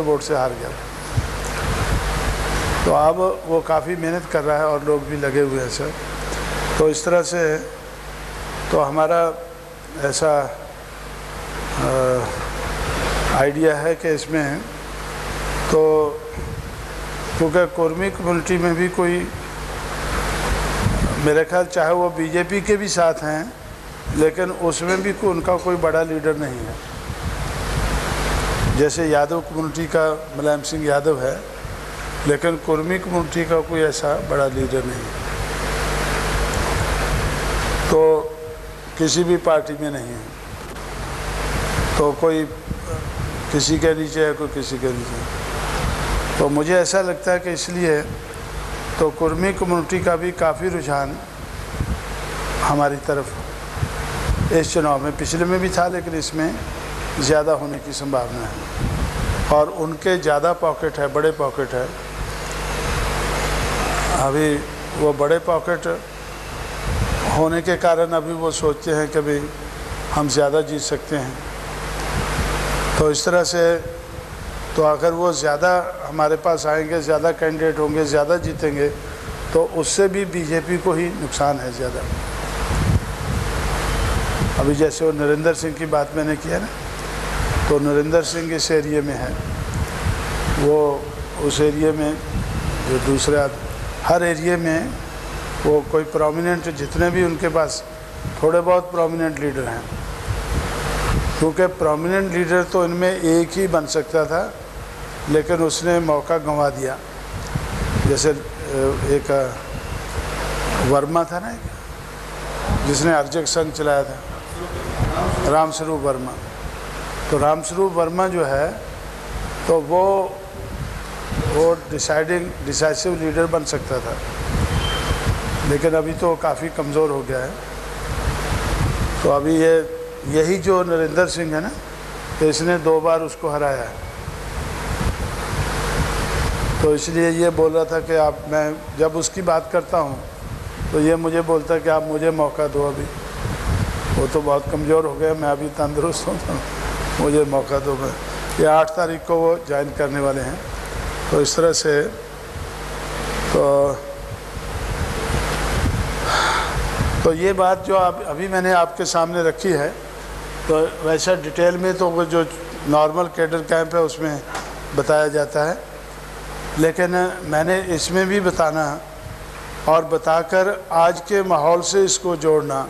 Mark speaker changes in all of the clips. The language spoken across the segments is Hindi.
Speaker 1: वोट से हार गया। तो अब वो काफ़ी मेहनत कर रहा है और लोग भी लगे हुए हैं सर। तो इस तरह से तो हमारा ऐसा आइडिया है कि इसमें तो क्योंकि कुर्मी कम्युनिटी में भी कोई मेरे ख्याल चाहे वो बीजेपी के भी साथ हैं लेकिन उसमें भी उनका कोई बड़ा लीडर नहीं है। जैसे यादव कम्युनिटी का मुलायम सिंह यादव है लेकिन कुर्मी कम्युनिटी का कोई ऐसा बड़ा लीडर नहीं है। तो किसी भी पार्टी में नहीं है, तो कोई किसी के नीचे है कोई किसी के नीचे। तो मुझे ऐसा लगता है कि इसलिए तो कुर्मी कम्युनिटी का भी काफ़ी रुझान हमारी तरफ इस चुनाव में, पिछले में भी था लेकिन इसमें ज़्यादा होने की संभावना है। और उनके ज़्यादा पॉकेट है, बड़े पॉकेट है। अभी वो बड़े पॉकेट होने के कारण अभी वो सोचते हैं कि भाई हम ज़्यादा जीत सकते हैं। तो इस तरह से तो अगर वो ज़्यादा हमारे पास आएंगे, ज़्यादा कैंडिडेट होंगे, ज़्यादा जीतेंगे तो उससे भी बीजेपी को ही नुकसान है ज़्यादा। अभी जैसे वो नरेंद्र सिंह की बात मैंने किया ना, तो नरेंद्र सिंह इस एरिए में है, वो उस एरिए में जो दूसरे हर एरिए में वो कोई प्रोमिनेंट जितने भी उनके पास थोड़े बहुत प्रोमिनेंट लीडर हैं, क्योंकि प्रोमिनेंट लीडर तो इनमें एक ही बन सकता था लेकिन उसने मौका गंवा दिया। जैसे एक वर्मा था ना जिसने अर्जक संघ चलाया था, रामस्वरूप वर्मा। तो रामस्वरूप वर्मा जो है तो वो डिसाइसिव लीडर बन सकता था लेकिन अभी तो काफ़ी कमज़ोर हो गया है। तो अभी यही जो नरेंद्र सिंह है ना, तो इसने 2 बार उसको हराया है। तो इसलिए ये बोल रहा था कि आप, मैं जब उसकी बात करता हूँ तो ये मुझे बोलता है कि आप मुझे मौका दो, अभी वो तो बहुत कमज़ोर हो गया, मैं अभी तंदुरुस्त हूँ, तो मुझे मौका दो। मैं ये 8 तारीख को वो ज्वाइन करने वाले हैं। तो इस तरह से तो ये बात जो अभी मैंने आपके सामने रखी है, तो वैसा डिटेल में तो वो जो नॉर्मल कैडर कैंप है उसमें बताया जाता है, लेकिन मैंने इसमें भी बताना और बताकर आज के माहौल से इसको जोड़ना,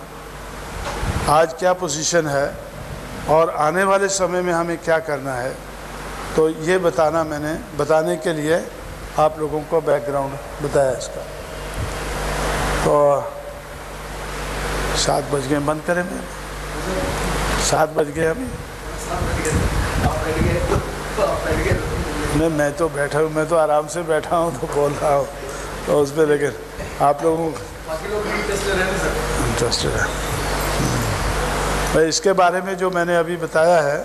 Speaker 1: आज क्या पोजीशन है और आने वाले समय में हमें क्या करना है, तो ये बताना मैंने बताने के लिए आप लोगों को बैकग्राउंड बताया इसका। तो 7 बज गए, बंद करें मैं? 7 बज गए अभी। नहीं, मैं तो बैठा हूँ, मैं तो आराम से बैठा हूँ तो बोल रहा हूँ तो उस पर, लेकिन आप लोगों को इंटरेस्टेड है भाई इसके बारे में जो मैंने अभी बताया है,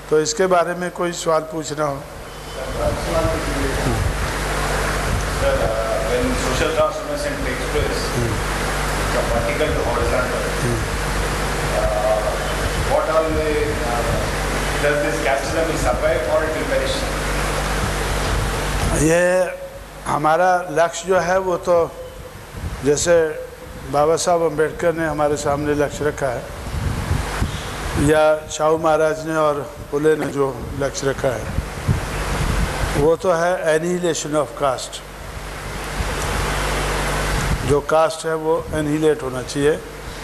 Speaker 1: तो इसके बारे में कोई सवाल पूछना हो? ये हमारा लक्ष्य जो है वो तो जैसे बाबा साहब अम्बेडकर ने हमारे सामने लक्ष्य रखा है, या शाहू महाराज ने और फुले ने जो लक्ष्य रखा है, वो तो है एनिहिलेशन ऑफ कास्ट। जो कास्ट है वो एनिहिलेट होना चाहिए,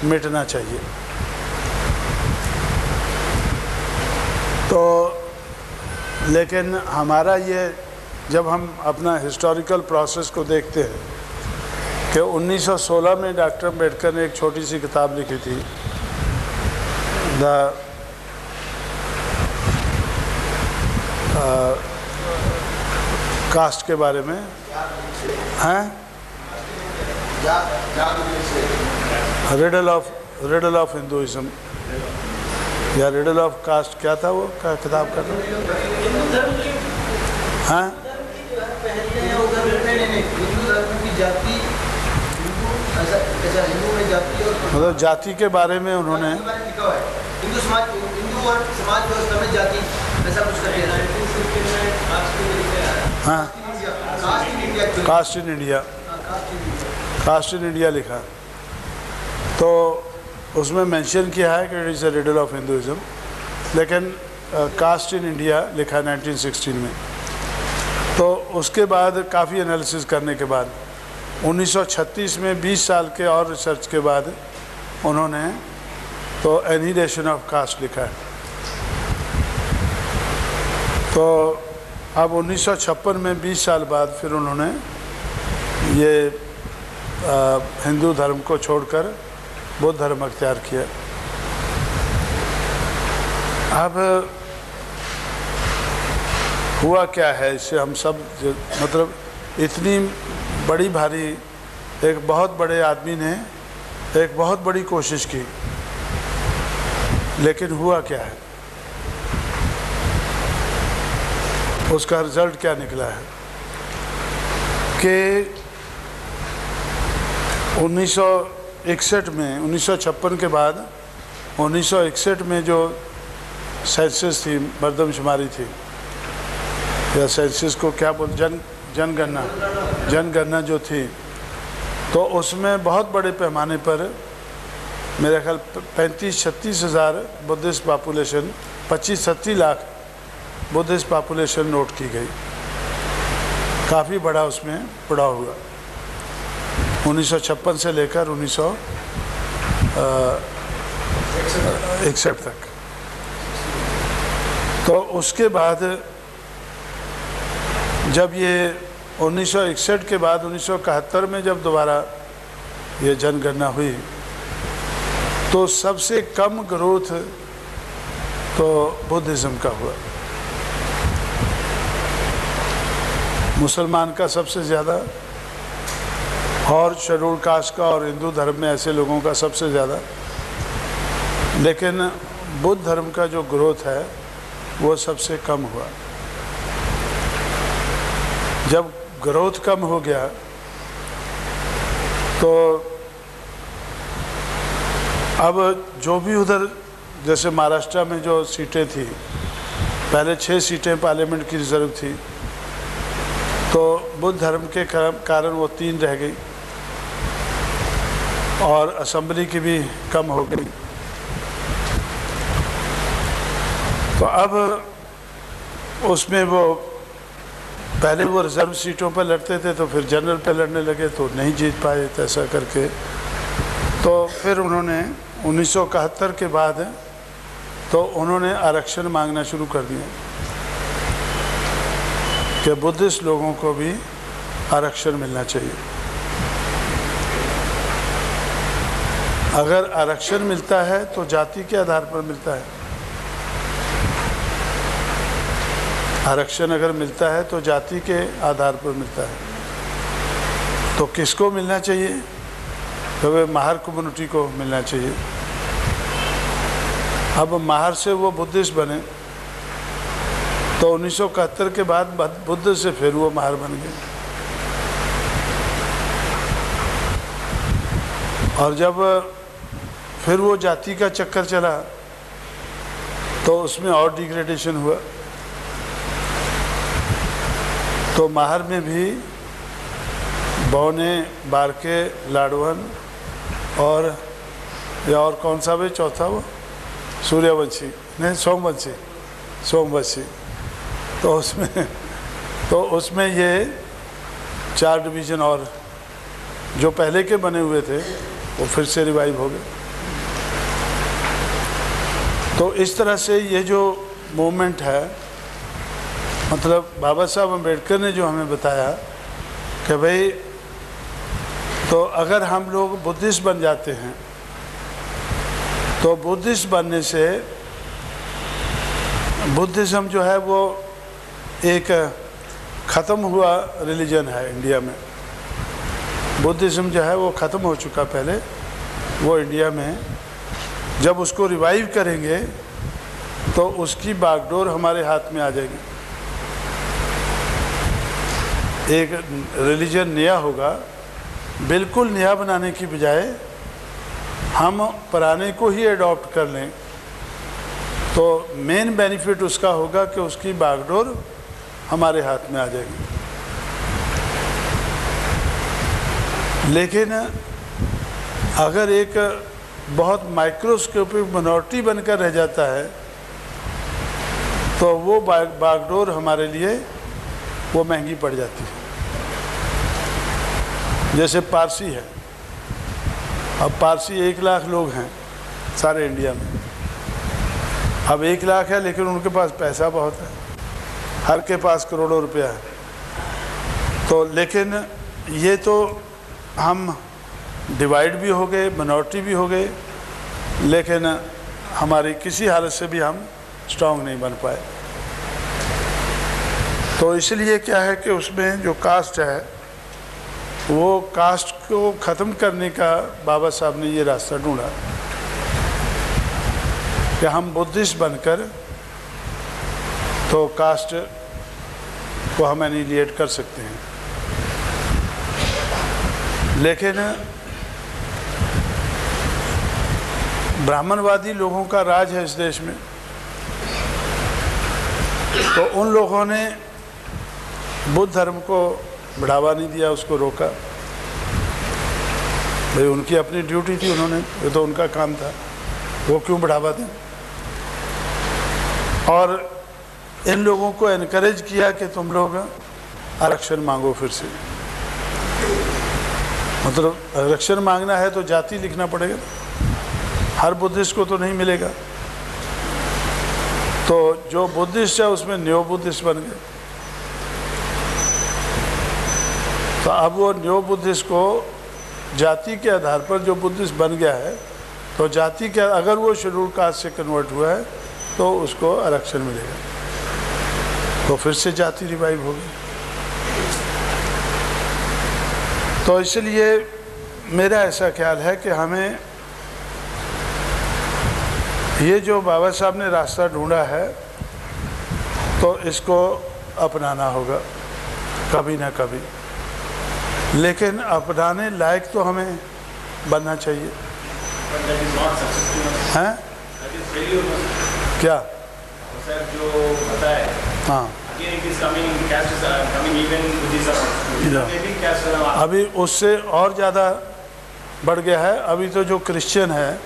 Speaker 1: मिटना चाहिए। तो लेकिन हमारा ये, जब हम अपना हिस्टोरिकल प्रोसेस को देखते हैं कि 1916 में डॉक्टर अम्बेडकर ने एक छोटी सी किताब लिखी थी, द कास्ट के बारे में हैं, रिडल ऑफ हिंदुइज्म या रिडल ऑफ कास्ट, क्या था वो किताब का? हाँ, मतलब जाति के बारे में उन्होंने हिंदू समाज और समाज व्यवस्था में जाति ऐसा कुछ करके हाँ, caste in India, caste in India लिखा, तो उसमें मेंशन किया है कि it is a riddle of Hinduism, लेकिन कास्ट इन इंडिया लिखा 1916 में। तो उसके बाद काफ़ी एनालिसिस करने के बाद 1936 में 20 साल के और रिसर्च के बाद उन्होंने तो एनिहिलेशन ऑफ कास्ट लिखा है। तो अब 1956 में 20 साल बाद फिर उन्होंने ये हिंदू धर्म को छोड़कर बौद्ध धर्म अख्तियार किया। अब हुआ क्या है, इससे हम सब मतलब इतनी बड़ी भारी एक बहुत बड़े आदमी ने एक बहुत बड़ी कोशिश की, लेकिन हुआ क्या है, उसका रिजल्ट क्या निकला है कि 1961 में 1956 के बाद 1961 में जो सेंसस थी, मर्दमशुमारी थी, या सेंसस को क्या बोल, जनगणना जो थी, तो उसमें बहुत बड़े पैमाने पर मेरे ख्याल 35-36 हज़ार Buddhist population, 25-30 lakh Buddhist population note की गई। काफ़ी बड़ा उसमें पड़ाव हुआ 1956 से लेकर 1961 तक। तो उसके बाद जब ये 1961 के बाद 1971 में जब दोबारा ये जनगणना हुई, तो सबसे कम ग्रोथ तो बुद्धिज़्म का हुआ, मुसलमान का सबसे ज़्यादा, और शेड्यूल कास्ट का और हिंदू धर्म में ऐसे लोगों का सबसे ज़्यादा। लेकिन बुद्ध धर्म का जो ग्रोथ है वो सबसे कम हुआ। जब ग्रोथ कम हो गया तो अब जो भी उधर, जैसे महाराष्ट्र में जो सीटें थी, पहले 6 सीटें पार्लियामेंट की रिजर्व थी, तो बुद्ध धर्म के कारण वो 3 रह गई, और असेंबली की भी कम हो गई। तो अब उसमें वो पहले वो रिजर्व सीटों पर लड़ते थे, तो फिर जनरल पे लड़ने लगे, तो नहीं जीत पाए, तो ऐसा करके तो फिर उन्होंने 1971 के बाद तो उन्होंने आरक्षण मांगना शुरू कर दिया कि बुद्धिस्ट लोगों को भी आरक्षण मिलना चाहिए। अगर आरक्षण मिलता है तो जाति के आधार पर मिलता है, आरक्षण अगर मिलता है तो जाति के आधार पर मिलता है। तो किसको मिलना चाहिए? तो वे महार कम्युनिटी को मिलना चाहिए। अब महार से वो बुद्धिस्ट बने, तो 1971 के बाद बुद्ध से फिर वो महार बन गए, और जब फिर वो जाति का चक्कर चला तो उसमें और डिग्रेडेशन हुआ। तो महार में भी बौने, बारके, लाडवन और या और कौन सा भी चौथा, वो सूर्यवंशी नहीं, सोमवंशी। तो उसमें ये 4 डिवीज़न और जो पहले के बने हुए थे वो फिर से रिवाइव हो गए। तो इस तरह से ये जो मूवमेंट है, मतलब बाबा साहब अम्बेडकर ने जो हमें बताया कि भाई, तो अगर हम लोग बुद्धिस्ट बन जाते हैं तो बुद्धिस्ट बनने से बुद्धिज़्म जो है वो एक ख़त्म हुआ रिलीजन है इंडिया में। बुद्धिज़्म जो है वो ख़त्म हो चुका पहले, वो इंडिया में जब उसको रिवाइव करेंगे तो उसकी बागडोर हमारे हाथ में आ जाएगी। एक रिलीजन नया होगा, बिल्कुल नया बनाने की बजाय हम पुराने को ही अडॉप्ट कर लें, तो मेन बेनिफिट उसका होगा कि उसकी बागडोर हमारे हाथ में आ जाएगी। लेकिन अगर एक बहुत माइक्रोस्कोपिक मिनॉरिटी बनकर रह जाता है तो वो बागडोर हमारे लिए वो महंगी पड़ जाती है। जैसे पारसी है, अब पारसी 1 लाख लोग हैं सारे इंडिया में। अब 1 लाख है लेकिन उनके पास पैसा बहुत है, हर के पास करोड़ों रुपया है। तो लेकिन ये तो हम डिवाइड भी हो गए, मिनॉरिटी भी हो गए, लेकिन हमारी किसी हालत से भी हम स्ट्रांग नहीं बन पाए। तो इसलिए क्या है कि उसमें जो कास्ट है वो कास्ट को ख़त्म करने का बाबा साहब ने ये रास्ता ढूंढा कि हम बुद्धिस्ट बनकर तो कास्ट को हम एनिलिएट कर सकते हैं। लेकिन ब्राह्मणवादी लोगों का राज है इस देश में, तो उन लोगों ने बुद्ध धर्म को बढ़ावा नहीं दिया, उसको रोका। भाई उनकी अपनी ड्यूटी थी, उन्होंने, ये तो उनका काम था, वो क्यों बढ़ावा दें। और इन लोगों को एनकरेज किया कि तुम लोग आरक्षण मांगो फिर से। मतलब आरक्षण मांगना है तो जाति लिखना पड़ेगा, हर बुद्धिस्ट को तो नहीं मिलेगा। तो जो बुद्धिस्ट है उसमें न्यो बुद्धिस्ट बन गए। तो अब वो न्यो बुद्धिस्ट को जाति के आधार पर जो बुद्धिस्ट बन गया है, तो जाति के अगर वो शेड्यूल कास्ट से कन्वर्ट हुआ है तो उसको आरक्षण मिलेगा, तो फिर से जाति रिवाइव होगी। तो इसलिए मेरा ऐसा ख्याल है कि हमें ये जो बाबा साहब ने रास्ता ढूंढा है तो इसको अपनाना होगा कभी ना कभी। लेकिन अपनाने लायक तो हमें बनना चाहिए, हैं? क्या
Speaker 2: जो पता है,
Speaker 1: हाँ, अभी उससे और ज़्यादा बढ़ गया है। अभी तो जो क्रिश्चियन है,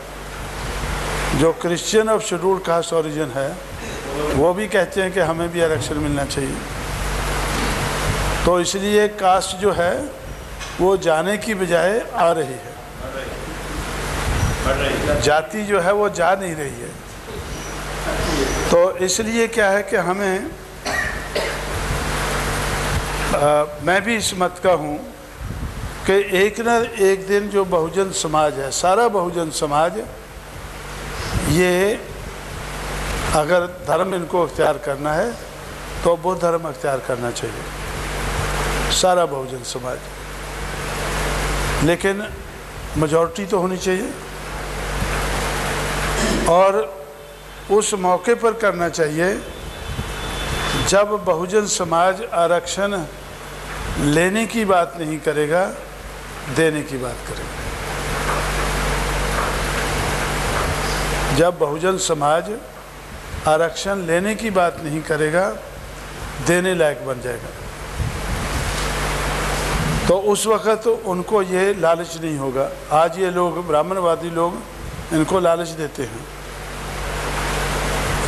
Speaker 1: जो Christian of schedule caste origin है, वो भी कहते हैं कि हमें भी आरक्षण मिलना चाहिए। तो इसलिए कास्ट जो है वो जाने की बजाय आ रही है, जाति जो है वो जा नहीं रही है। तो इसलिए क्या है कि हमें मैं भी इस मत का हूँ कि एक न एक दिन जो बहुजन समाज है, सारा बहुजन समाज, ये अगर धर्म इनको अख्तियार करना है तो वो धर्म अख्तियार करना चाहिए, सारा बहुजन समाज। लेकिन मेजॉरिटी तो होनी चाहिए, और उस मौके पर करना चाहिए जब बहुजन समाज आरक्षण लेने की बात नहीं करेगा, देने की बात करेगा। जब बहुजन समाज आरक्षण लेने की बात नहीं करेगा, देने लायक बन जाएगा, तो उस वक़्त उनको ये लालच नहीं होगा। आज ये लोग ब्राह्मणवादी लोग इनको लालच देते हैं,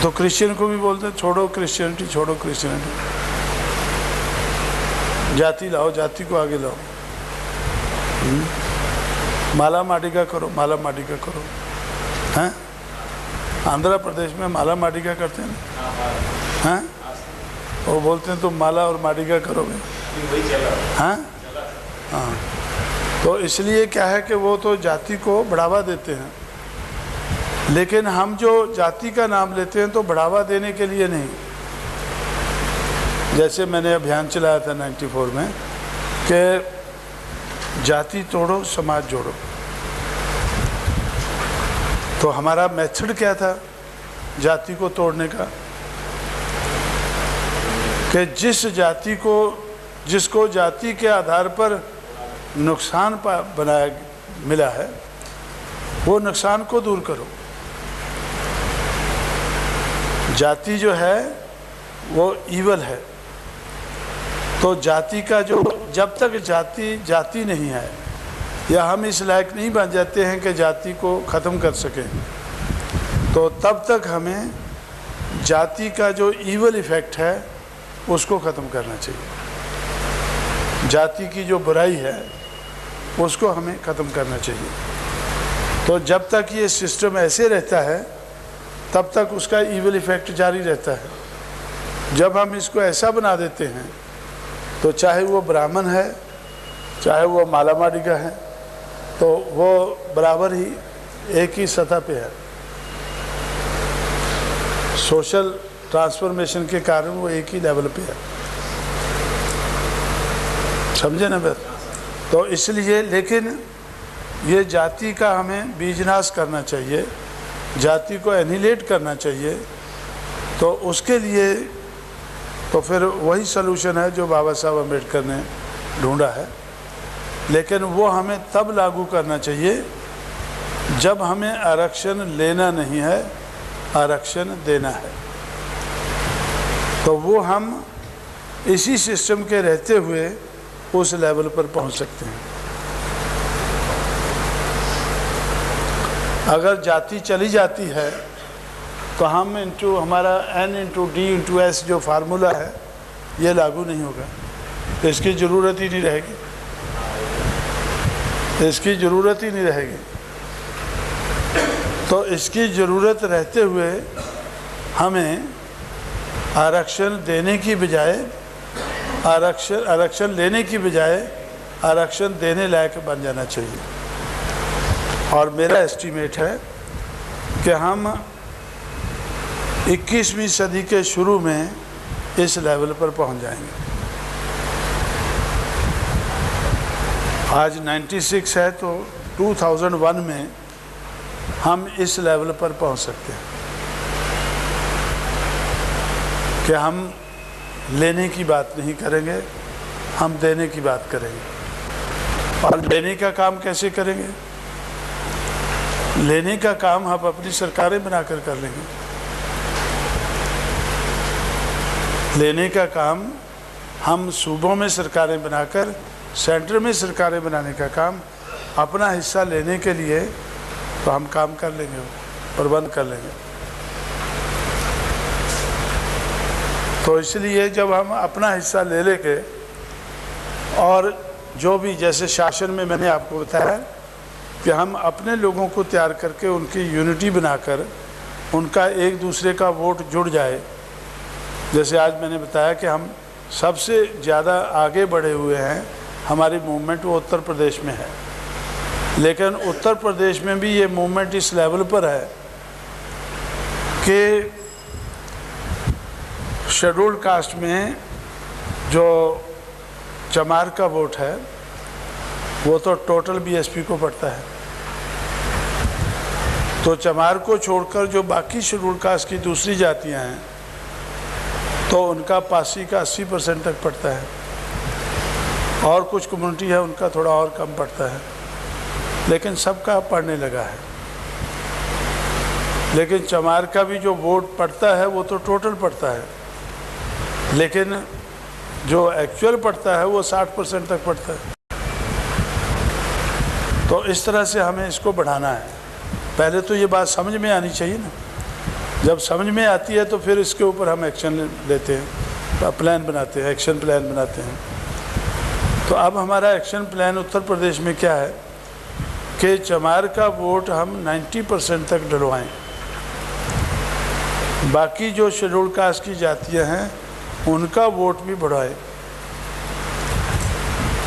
Speaker 1: तो क्रिश्चियन को भी बोलते हैं छोड़ो क्रिश्चियनिटी, छोड़ो क्रिश्चियनिटी, जाति लाओ, जाति को आगे लाओ, माला माडिका करो, माला माडिका करो। हैं? आंध्र प्रदेश में माला माडिका करते हैं, हैं? वो बोलते हैं तुम माला और माडिका करोगे, हैं? हाँ। तो इसलिए क्या है कि वो तो जाति को बढ़ावा देते हैं, लेकिन हम जो जाति का नाम लेते हैं तो बढ़ावा देने के लिए नहीं। जैसे मैंने अभियान चलाया था 94 में कि जाति तोड़ो समाज जोड़ो, तो हमारा मेथड क्या था जाति को तोड़ने का, कि जिस जाति को, जिसको जाति के आधार पर नुकसान बनाया मिला है, वो नुकसान को दूर करो। जाति जो है वो ईवल है, तो जाति का जो, जब तक जाति नहीं है या हम इस लायक नहीं बन जाते हैं कि जाति को ख़त्म कर सकें, तो तब तक हमें जाति का जो ईवल इफ़ेक्ट है उसको ख़त्म करना चाहिए। जाति की जो बुराई है उसको हमें ख़त्म करना चाहिए। तो जब तक ये सिस्टम ऐसे रहता है तब तक उसका ईवल इफ़ेक्ट जारी रहता है। जब हम इसको ऐसा बना देते हैं तो चाहे वो ब्राह्मण है, चाहे वो मालामाडी का है, तो वो बराबर ही एक ही सतह पे है। सोशल ट्रांसफॉर्मेशन के कारण वो एक ही लेवल पे है, समझे ना बात? तो इसलिए लेकिन ये जाति का हमें बीजनाश करना चाहिए, जाति को एनिहिलेट करना चाहिए। तो उसके लिए तो फिर वही सलूशन है जो बाबा साहब अम्बेडकर ने ढूंढा है, लेकिन वो हमें तब लागू करना चाहिए जब हमें आरक्षण लेना नहीं है, आरक्षण देना है। तो वो हम इसी सिस्टम के रहते हुए उस लेवल पर पहुंच सकते हैं। अगर जाति चली जाती है तो हम इंटू हमारा n into D into S जो फार्मूला है ये लागू नहीं होगा, इसकी ज़रूरत ही नहीं रहेगी, इसकी ज़रूरत ही नहीं रहेगी। तो इसकी ज़रूरत रहते हुए हमें आरक्षण देने की बजाय आरक्षण लेने की बजाय आरक्षण देने लायक बन जाना चाहिए। और मेरा एस्टीमेट है कि हम 21वीं सदी के शुरू में इस लेवल पर पहुंच जाएंगे। आज 96 है तो 2001 में हम इस लेवल पर पहुंच सकते हैं कि हम लेने की बात नहीं करेंगे, हम देने की बात करेंगे। और लेने का काम कैसे करेंगे? लेने का काम हम अपनी सरकारें बनाकर कर लेंगे। लेने का काम हम सूबों में सरकारें बनाकर, सेंटर में सरकारें बनाने का काम, अपना हिस्सा लेने के लिए तो हम काम कर लेंगे, प्रबंध कर लेंगे। तो इसलिए जब हम अपना हिस्सा ले लेंगे और जो भी जैसे शासन में मैंने आपको बताया कि हम अपने लोगों को तैयार करके उनकी यूनिटी बनाकर उनका एक दूसरे का वोट जुड़ जाए। जैसे आज मैंने बताया कि हम सबसे ज़्यादा आगे बढ़े हुए हैं, हमारी मूवमेंट वो उत्तर प्रदेश में है, लेकिन उत्तर प्रदेश में भी ये मूवमेंट इस लेवल पर है कि शेड्यूल्ड कास्ट में जो चमार का वोट है वो तो टोटल बीएसपी को पड़ता है। तो चमार को छोड़कर जो बाकी शेड्यूल्ड कास्ट की दूसरी जातियां हैं तो उनका पासी का 80% तक पड़ता है, और कुछ कम्युनिटी है उनका थोड़ा और कम पड़ता है, लेकिन सबका पड़ने लगा है। लेकिन चमार का भी जो वोट पड़ता है वो तो टोटल पड़ता है, लेकिन जो एक्चुअल पड़ता है वो 60% तक पड़ता है। तो इस तरह से हमें इसको बढ़ाना है। पहले तो ये बात समझ में आनी चाहिए ना, जब समझ में आती है तो फिर इसके ऊपर हम एक्शन लेते हैं, प्लान बनाते हैं, एक्शन प्लान बनाते हैं। तो अब हमारा एक्शन प्लान उत्तर प्रदेश में क्या है कि चमार का वोट हम 90% तक डलवाएं, बाकी जो शेड्यूल्ड कास्ट की जातियां हैं उनका वोट भी बढ़ाए।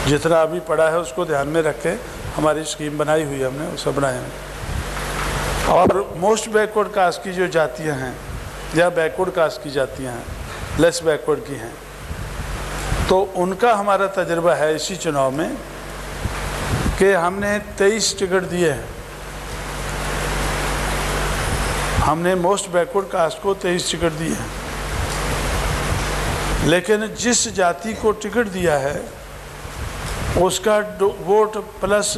Speaker 1: जितना अभी पड़ा है उसको ध्यान में रख के हमारी स्कीम बनाई हुई है, हमने उसे बनाया है। और मोस्ट बैकवर्ड कास्ट की जो जातियां हैं या बैकवर्ड कास्ट की जातियां हैं, लेस बैकवर्ड की हैं, तो उनका हमारा तजर्बा है इसी चुनाव में कि हमने 23 टिकट दिए हैं। हमने मोस्ट बैकवर्ड कास्ट को 23 टिकट दिए हैं, लेकिन जिस जाति को टिकट दिया है उसका वोट प्लस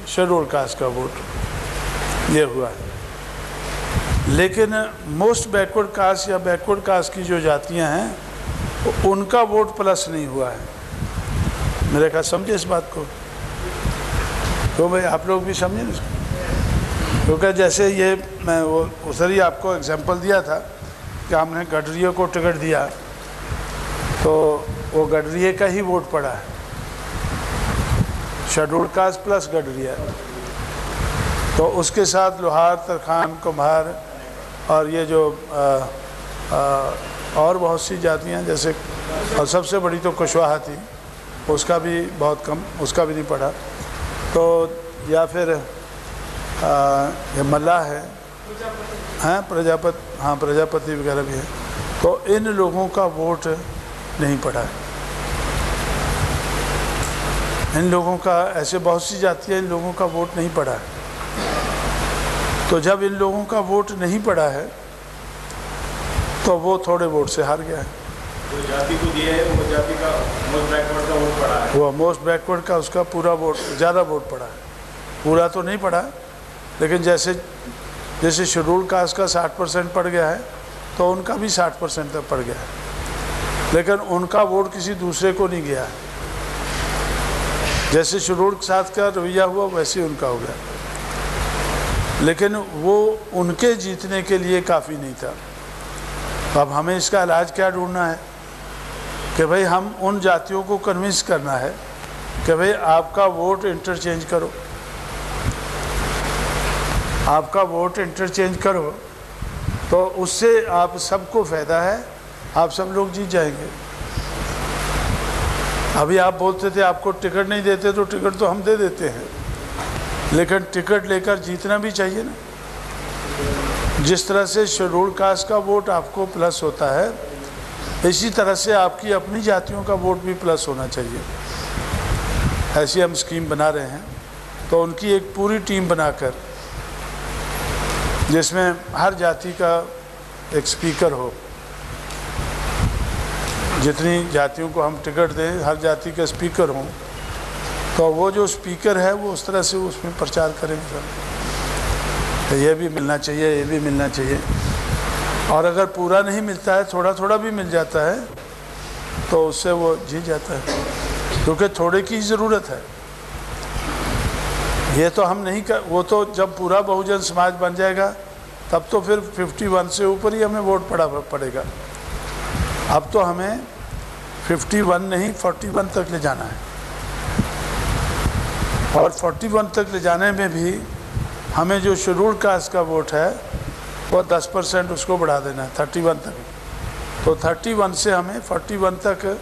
Speaker 1: शेड्यूल्ड कास्ट का वोट ये हुआ है। लेकिन मोस्ट बैकवर्ड कास्ट या बैकवर्ड कास्ट की जो जातियां हैं उनका वोट प्लस नहीं हुआ है। मेरे ख्याल समझे इस बात को। तो भाई आप लोग भी समझे ना इसको। क्योंकि जैसे ये मैं वो उधर ही आपको एग्जांपल दिया था कि हमने गडरियों को टिकट दिया तो वो गडरिये का ही वोट पड़ा है, शेड्यूल्ड कास्ट प्लस गडरिया। तो उसके साथ लोहार, तरखान, कुम्हार और ये जो और बहुत सी जातियाँ जैसे, और सबसे बड़ी तो कुशवाहा थी, उसका भी बहुत कम, उसका भी नहीं पड़ा। तो या फिर ये मल्लाह है, हैं प्रजापति, हाँ प्रजापति वगैरह भी है। तो इन लोगों का वोट नहीं पड़ा है। इन लोगों का, ऐसे बहुत सी जातियाँ, इन लोगों का वोट नहीं पड़ा है। तो जब इन लोगों का वोट नहीं पड़ा है तो वो थोड़े वोट से हार गया है।
Speaker 2: जो जाति को दिए है वो जाति का मोस्ट बैकवर्ड का वोट पड़ा है।
Speaker 1: वो मोस्ट बैकवर्ड का उसका पूरा वोट, ज़्यादा वोट पड़ा है। पूरा तो नहीं पड़ा, लेकिन जैसे शेड्यूल्ड कास्ट का 60% पड़ गया है तो उनका भी 60% तक पड़ गया है, लेकिन उनका वोट किसी दूसरे को नहीं गया। जैसे शेड्यूल्ड कास्ट का रवैया हुआ वैसे ही उनका हो गया, लेकिन वो उनके जीतने के लिए काफ़ी नहीं था। तो अब हमें इसका इलाज क्या ढूंढना है कि भाई हम उन जातियों को कन्विंस करना है कि भाई आपका वोट इंटरचेंज करो, आपका वोट इंटरचेंज करो, तो उससे आप सबको फ़ायदा है, आप सब लोग जीत जाएंगे। अभी आप बोलते थे आपको टिकट नहीं देते, तो टिकट तो हम दे देते हैं, लेकिन टिकट लेकर जीतना भी चाहिए ना। जिस तरह से शेड्यूल्ड कास्ट का वोट आपको प्लस होता है, इसी तरह से आपकी अपनी जातियों का वोट भी प्लस होना चाहिए। ऐसी हम स्कीम बना रहे हैं। तो उनकी एक पूरी टीम बनाकर, जिसमें हर जाति का एक स्पीकर हो, जितनी जातियों को हम टिकट दें हर जाति का स्पीकर हों, तो वो जो स्पीकर है वो उस तरह से उसमें प्रचार करेंगे तो ये भी मिलना चाहिए, ये भी मिलना चाहिए। और अगर पूरा नहीं मिलता है, थोड़ा थोड़ा भी मिल जाता है, तो उससे वो जीत जाता है, क्योंकि थोड़े की ज़रूरत है। ये तो हम नहीं कर, वो तो जब पूरा बहुजन समाज बन जाएगा तब तो फिर 51 से ऊपर ही हमें वोट पड़ेगा। अब तो हमें 51 नहीं 41 तक ले जाना है, और 41 तक ले जाने में भी हमें जो शेड्यूल्ड कास्ट का वोट है वो 10% उसको बढ़ा देना है 31 तक। तो 31 से हमें 41 तक,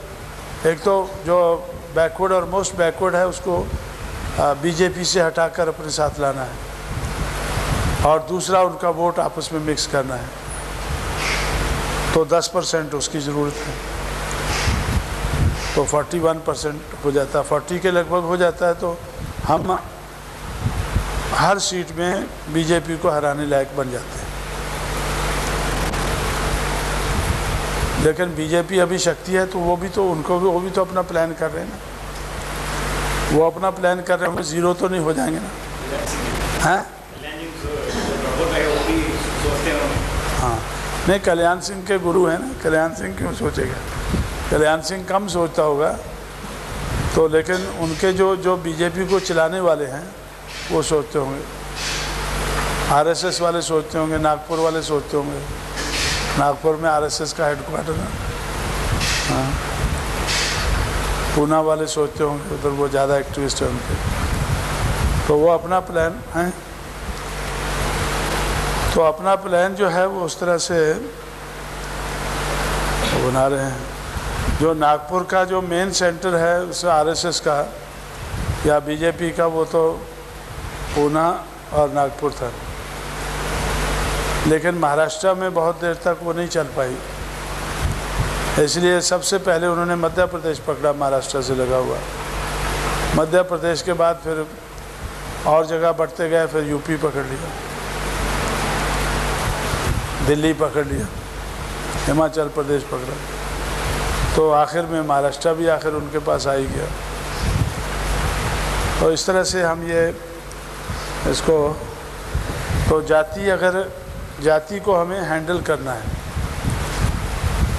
Speaker 1: एक तो जो बैकवर्ड और मोस्ट बैकवर्ड है उसको बीजेपी से हटाकर अपने साथ लाना है, और दूसरा उनका वोट आपस में मिक्स करना है। तो 10% उसकी ज़रूरत है, तो 41% हो जाता है, 40 के लगभग हो जाता है। तो हम हर सीट में बीजेपी को हराने लायक बन जाते हैं। लेकिन बीजेपी अभी शक्ति है, तो वो भी तो अपना प्लान कर रहे हैं ना। वो अपना प्लान कर रहे हैं, वो ज़ीरो तो नहीं हो जाएंगे ना, हैं? हाँ, नहीं, कल्याण सिंह के गुरु हैं ना, कल्याण सिंह क्यों सोचेगा? कल्याण सिंह कम सोचता होगा तो, लेकिन उनके जो बीजेपी को चलाने वाले हैं वो सोचते होंगे, आरएसएस वाले सोचते होंगे, नागपुर वाले सोचते होंगे। नागपुर में आरएसएस का हेडक्वार्टर है। हाँ, पूना वाले सोचते होंगे, उधर वो ज़्यादा एक्टिविस्ट हैं उनके, तो वो अपना प्लान है। तो अपना प्लान जो है वो उस तरह से बना रहे हैं। जो नागपुर का जो मेन सेंटर है उस आरएसएस का या बीजेपी का, वो तो पूना और नागपुर था, लेकिन महाराष्ट्र में बहुत देर तक वो नहीं चल पाई, इसलिए सबसे पहले उन्होंने मध्य प्रदेश पकड़ा, महाराष्ट्र से लगा हुआ। मध्य प्रदेश के बाद फिर और जगह बढ़ते गए, फिर यूपी पकड़ लिया, दिल्ली पकड़ लिया, हिमाचल प्रदेश पकड़ा, तो आखिर में महाराष्ट्र भी आखिर उनके पास आ ही गया। तो इस तरह से हम ये इसको, तो जाति को हमें हैंडल करना है।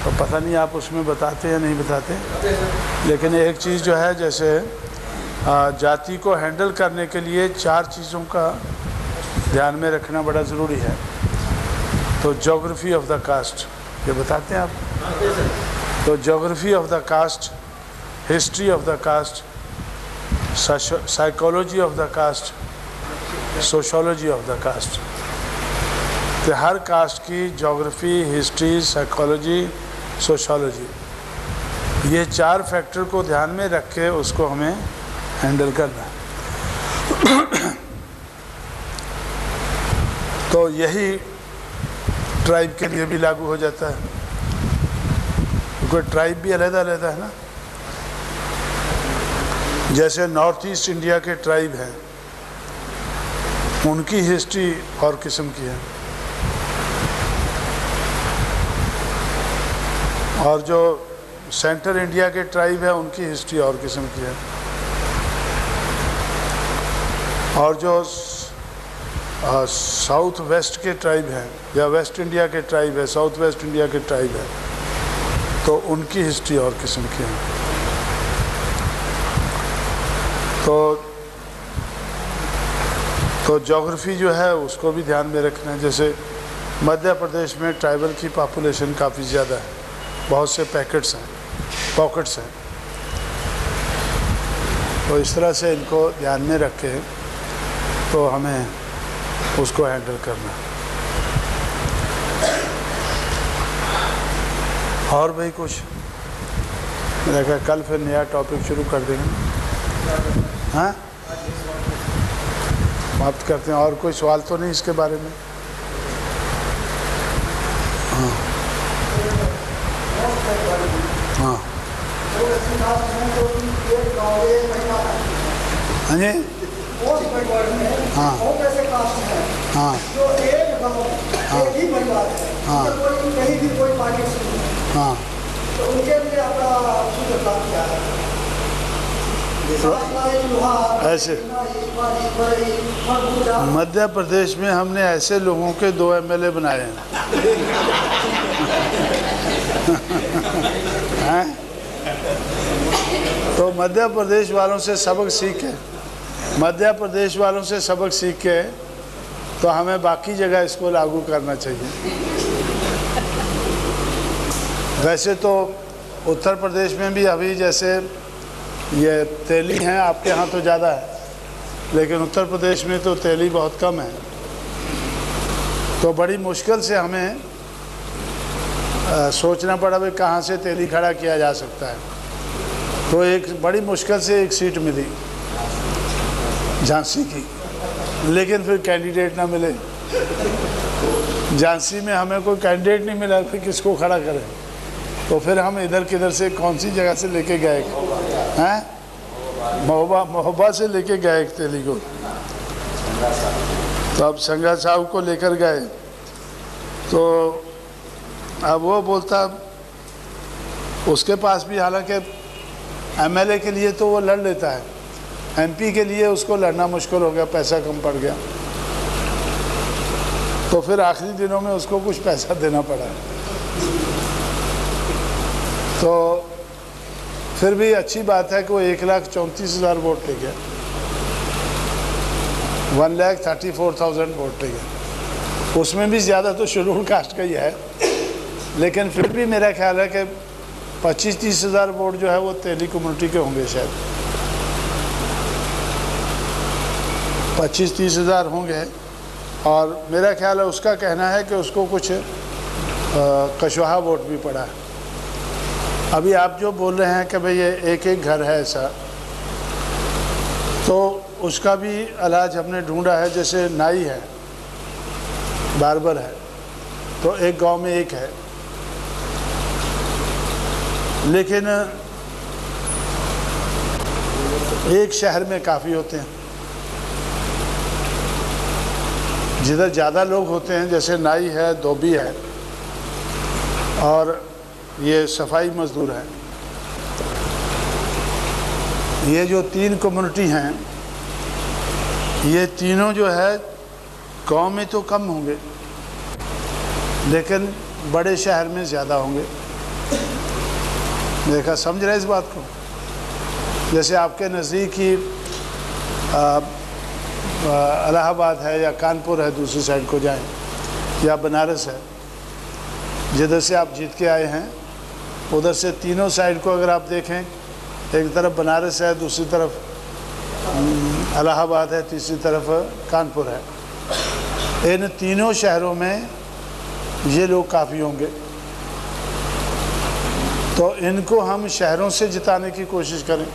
Speaker 1: तो पता नहीं आप उसमें बताते या नहीं बताते, लेकिन एक चीज़ जो है, जैसे जाति को हैंडल करने के लिए 4 चीज़ों का ध्यान में रखना बड़ा ज़रूरी है। तो ज्योग्राफी ऑफ द कास्ट, ये बताते हैं आप। तो geography of the caste, history of the caste, psychology of the caste, sociology of the caste. तो हर कास्ट की ज्योग्राफी, हिस्ट्री, साइकोलॉजी, सोशोलॉजी, ये 4 फैक्टर को ध्यान में रख के उसको हमें हैंडल करना है। तो यही ट्राइब के लिए भी लागू हो जाता है, क्योंकि ट्राइब भी अलग-अलग है ना। जैसे नॉर्थ ईस्ट इंडिया के ट्राइब हैं, उनकी हिस्ट्री और किस्म की है, और जो सेंट्रल इंडिया के ट्राइब है उनकी हिस्ट्री और किस्म की है, और जो साउथ वेस्ट के ट्राइब हैं या वेस्ट इंडिया के ट्राइब है, साउथ वेस्ट इंडिया के ट्राइब है, तो उनकी हिस्ट्री और किस्म की है। तो ज्योग्राफी जो है उसको भी ध्यान में रखना है। जैसे मध्य प्रदेश में ट्राइबल की पॉपुलेशन काफ़ी ज़्यादा है, बहुत से पॉकेट्स हैं। तो इस तरह से इनको ध्यान में रख के तो हमें उसको हैंडल करना। और भाई कुछ मेरा क्या, कल फिर नया टॉपिक शुरू कर देंगे। हाँ, समाप्त करते हैं। और कोई सवाल तो नहीं इसके बारे में? हाँ हाँ हाँ जी, हाँ हाँ हाँ हाँ,
Speaker 3: तो उनके लिए आपका क्या है?
Speaker 1: ऐसे मध्य प्रदेश में हमने ऐसे लोगों के 2 MLA बनाए हैं। हैं? तो मध्य प्रदेश वालों से सबक सीखे, मध्य प्रदेश वालों से सबक सीख के तो हमें बाकी जगह इसको लागू करना चाहिए। वैसे तो उत्तर प्रदेश में भी अभी जैसे ये तेली हैं, आपके यहाँ तो ज़्यादा है, लेकिन उत्तर प्रदेश में तो तेली बहुत कम है। तो बड़ी मुश्किल से हमें सोचना पड़ा भाई कहाँ से तेली खड़ा किया जा सकता है। तो एक बड़ी मुश्किल से एक सीट मिली झांसी की, लेकिन फिर कैंडिडेट ना मिले। झांसी में हमें कोई कैंडिडेट नहीं मिला, फिर किसको खड़ा करें। तो फिर हम इधर किधर से कौन सी जगह से लेके गए हैं, महोबा से लेके गए एक तेली को। तो अब संगा साहब को लेकर गए, तो अब वो बोलता, उसके पास भी हालांकि MLA के लिए तो वो लड़ लेता है, MP के लिए उसको लड़ना मुश्किल हो गया, पैसा कम पड़ गया। तो फिर आखिरी दिनों में उसको कुछ पैसा देना पड़ा। तो फिर भी अच्छी बात है कि वो 1,34,000 वोट ले गया, 1,34,000 वोट ले गया। उसमें भी ज़्यादा तो शेड्यूल कास्ट का ही है, लेकिन फिर भी मेरा ख्याल है कि 25-30 हज़ार वोट जो है वो तेली कम्युनिटी के होंगे, शायद 25-30 हज़ार होंगे। और मेरा ख्याल है उसका कहना है कि उसको कुछ कशवाहा वोट भी पड़ा है। अभी आप जो बोल रहे हैं कि भाई ये एक घर है ऐसा, तो उसका भी इलाज हमने ढूंढा है। जैसे नाई है, बार्बर है, तो एक गांव में एक है, लेकिन एक शहर में काफ़ी होते हैं। जिधर ज़्यादा लोग होते हैं, जैसे नाई है, धोबी है, और ये सफाई मजदूर है, ये जो 3 कम्युनिटी हैं, ये तीनों जो है गांव में तो कम होंगे, लेकिन बड़े शहर में ज़्यादा होंगे। देखा, समझ रहे इस बात को? जैसे आपके नज़दीक ही इलाहाबाद है या कानपुर है, दूसरी साइड को जाएं, या बनारस है, जिधर से आप जीत के आए हैं, उधर से तीनों साइड को अगर आप देखें, एक तरफ बनारस है, दूसरी तरफ इलाहाबाद है, तीसरी तरफ कानपुर है। इन तीनों शहरों में ये लोग काफ़ी होंगे, तो इनको हम शहरों से जिताने की कोशिश करें।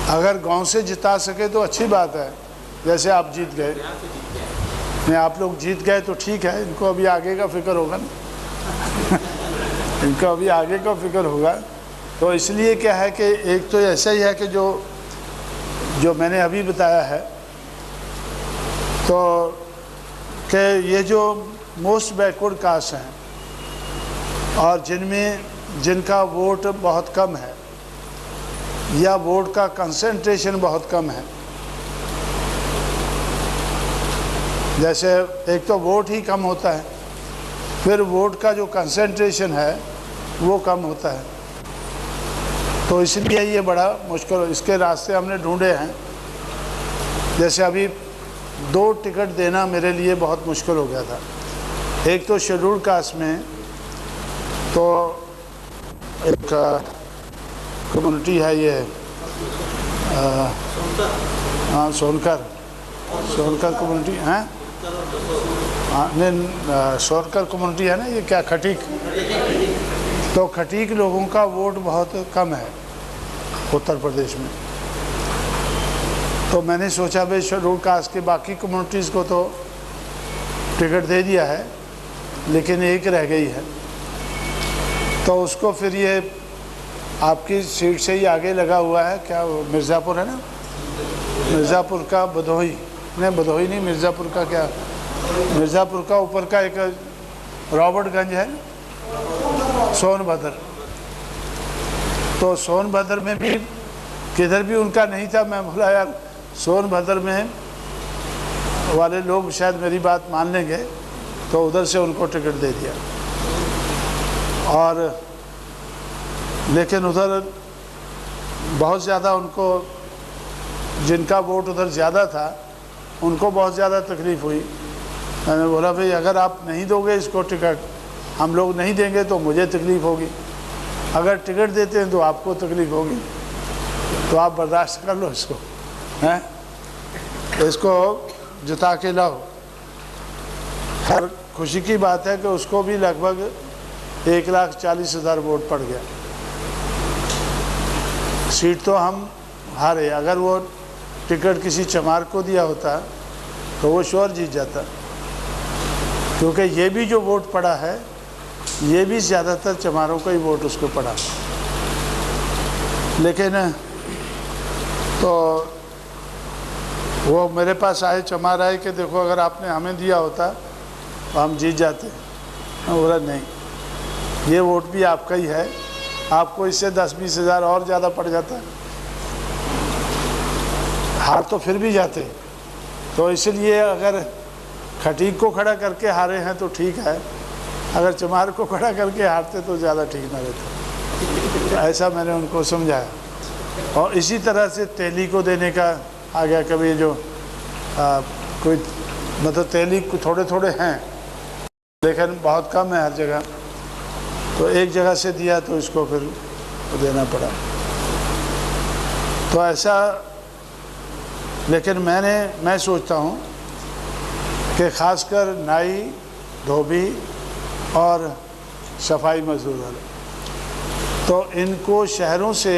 Speaker 1: अगर गांव से जिता सके तो अच्छी बात है, जैसे आप जीत गए, नहीं आप लोग जीत गए तो ठीक है, इनको अभी आगे का फिक्र होगा ना इनको अभी आगे का फिक्र होगा। तो इसलिए क्या है कि एक तो ऐसा ही है कि जो मैंने अभी बताया है, तो कि ये जो मोस्ट बैकवर्ड कास्ट हैं और जिनका वोट बहुत कम है या वोट का कंसंट्रेशन बहुत कम है, जैसे एक तो वोट ही कम होता है, फिर वोट का जो कंसंट्रेशन है वो कम होता है, तो इसलिए ये बड़ा मुश्किल, इसके रास्ते हमने ढूंढे हैं। जैसे अभी 2 टिकट देना मेरे लिए बहुत मुश्किल हो गया था। एक तो शेड्यूल कास्ट में तो एक कम्युनिटी है ये हाँ सोनकर कम्युनिटी है, हाँ नहीं सोनकर कम्युनिटी है ना, ये क्या खटीक, तो खटीक लोगों का वोट बहुत कम है उत्तर प्रदेश में। तो मैंने सोचा भाई शेड्यूल कास्ट के बाकी कम्युनिटीज़ को तो टिकट दे दिया है, लेकिन एक रह गई है, तो उसको फिर ये आपकी सीट से ही आगे लगा हुआ है, क्या मिर्ज़ापुर है ना, मिर्ज़ापुर का भदोही नहीं मिर्ज़ापुर का, क्या मिर्ज़ापुर का ऊपर का एक रॉबर्टगंज है, सोनभद्र, तो सोनभद्र में भी किधर भी उनका नहीं था। मैं बोला यार सोनभद्र में वाले लोग शायद मेरी बात मान लेंगे, तो उधर से उनको टिकट दे दिया। और लेकिन उधर बहुत ज़्यादा उनको, जिनका वोट उधर ज़्यादा था, उनको बहुत ज़्यादा तकलीफ़ हुई। मैंने बोला भाई अगर आप नहीं दोगे इसको टिकट, हम लोग नहीं देंगे तो मुझे तकलीफ़ होगी, अगर टिकट देते हैं तो आपको तकलीफ़ होगी, तो आप बर्दाश्त कर लो इसको, हैं इसको जिता के लाओ। हर खुशी की बात है कि उसको भी लगभग 1,40,000 वोट पड़ गया। सीट तो हम हारे, अगर वो टिकट किसी चमार को दिया होता तो वो श्योर जीत जाता, क्योंकि ये भी जो वोट पड़ा है ये भी ज़्यादातर चमारों का ही वोट उसको पड़ा। लेकिन तो वो मेरे पास आए, चमार आए कि देखो अगर आपने हमें दिया होता तो हम जीत जाते। मैं बोला नहीं, ये वोट भी आपका ही है, आपको इससे 10-20 हज़ार और ज़्यादा पड़ जाता, हार तो फिर भी जाते। तो इसलिए अगर खटीक को खड़ा करके हारे हैं तो ठीक है, अगर चमार को खड़ा करके हारते तो ज़्यादा ठीक ना रहता। तो ऐसा मैंने उनको समझाया। और इसी तरह से तेली को देने का आ गया, कभी जो कोई मतलब तेली को थोड़े थोड़े हैं लेकिन बहुत कम है हर जगह, तो एक जगह से दिया तो इसको फिर देना पड़ा। तो ऐसा, लेकिन मैं सोचता हूँ कि ख़ासकर नाई, धोबी और सफाई मजदूर वाले, तो इनको शहरों से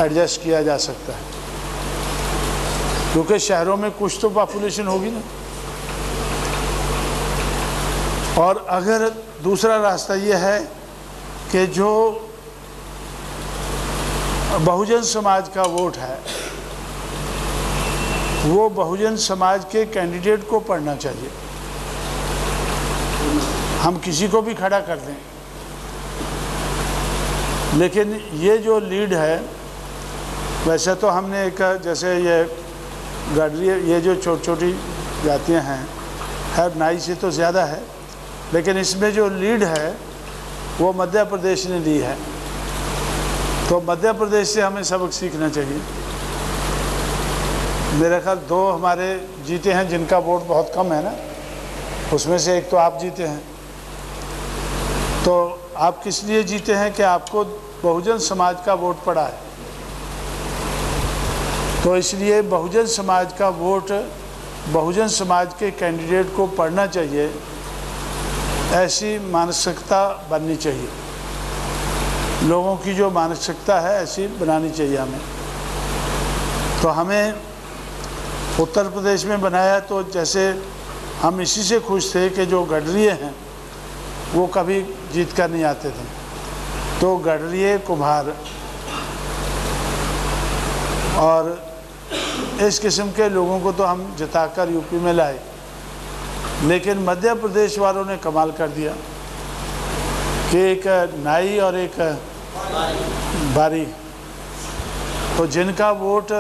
Speaker 1: एडजस्ट किया जा सकता है, क्योंकि शहरों में कुछ तो पॉपुलेशन होगी ना। और अगर दूसरा रास्ता ये है कि जो बहुजन समाज का वोट है वो बहुजन समाज के कैंडिडेट को पढ़ना चाहिए। हम किसी को भी खड़ा कर दें, लेकिन ये जो लीड है, वैसे तो हमने एक जैसे ये गाड़ी, ये जो छोटी छोटी जातियाँ हैं, खैर नाई से तो ज़्यादा है, लेकिन इसमें जो लीड है वो मध्य प्रदेश ने ली है। तो मध्य प्रदेश से हमें सबक सीखना चाहिए। मेरे ख्याल 2 हमारे जीते हैं जिनका वोट बहुत कम है ना, उसमें से एक तो आप जीते हैं। तो आप किस लिए जीते हैं कि आपको बहुजन समाज का वोट पड़ा है, तो इसलिए बहुजन समाज का वोट बहुजन समाज के कैंडिडेट को पड़ना चाहिए, ऐसी मानसिकता बननी चाहिए। लोगों की जो मानसिकता है ऐसी बनानी चाहिए हमें। तो हमें उत्तर प्रदेश में बनाया, तो जैसे हम इसी से खुश थे कि जो गडरिये हैं वो कभी जीत कर नहीं आते थे, तो गडरिये, कुम्हार और इस किस्म के लोगों को तो हम जिताकर यूपी में लाए। लेकिन मध्य प्रदेश वालों ने कमाल कर दिया कि एक नाई और एक बारी, तो जिनका वोट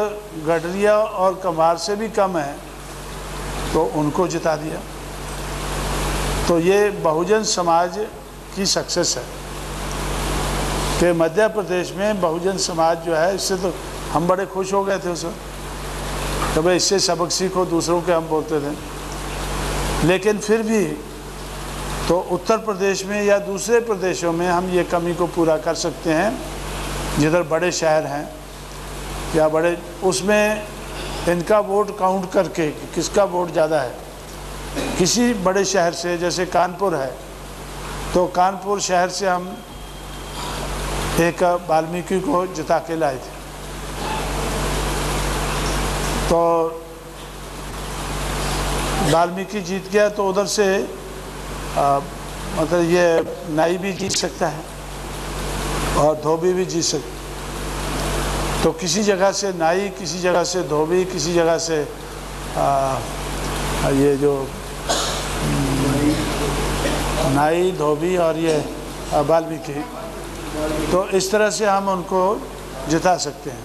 Speaker 1: गडरिया और कमार से भी कम है तो उनको जिता दिया। तो ये बहुजन समाज की सक्सेस है कि मध्य प्रदेश में बहुजन समाज जो है, इससे तो हम बड़े खुश हो गए थे उस वक्त, तो भाई इससे सबक सीखो दूसरों के, हम बोलते थे। लेकिन फिर भी तो उत्तर प्रदेश में या दूसरे प्रदेशों में हम ये कमी को पूरा कर सकते हैं जिधर बड़े शहर हैं या बड़े, उसमें इनका वोट काउंट करके किसका वोट ज़्यादा है। किसी बड़े शहर से, जैसे कानपुर है, तो कानपुर शहर से हम एक वाल्मीकि को जिता के लाए थे। तो वाल्मीकि जीत गया, तो उधर से मतलब ये नाई भी जीत सकता है और धोबी भी जीत सकता। तो किसी जगह से नाई, किसी जगह से धोबी, किसी जगह से ये जो नाई, धोबी और ये वाल्मीकि, तो इस तरह से हम उनको जिता सकते हैं।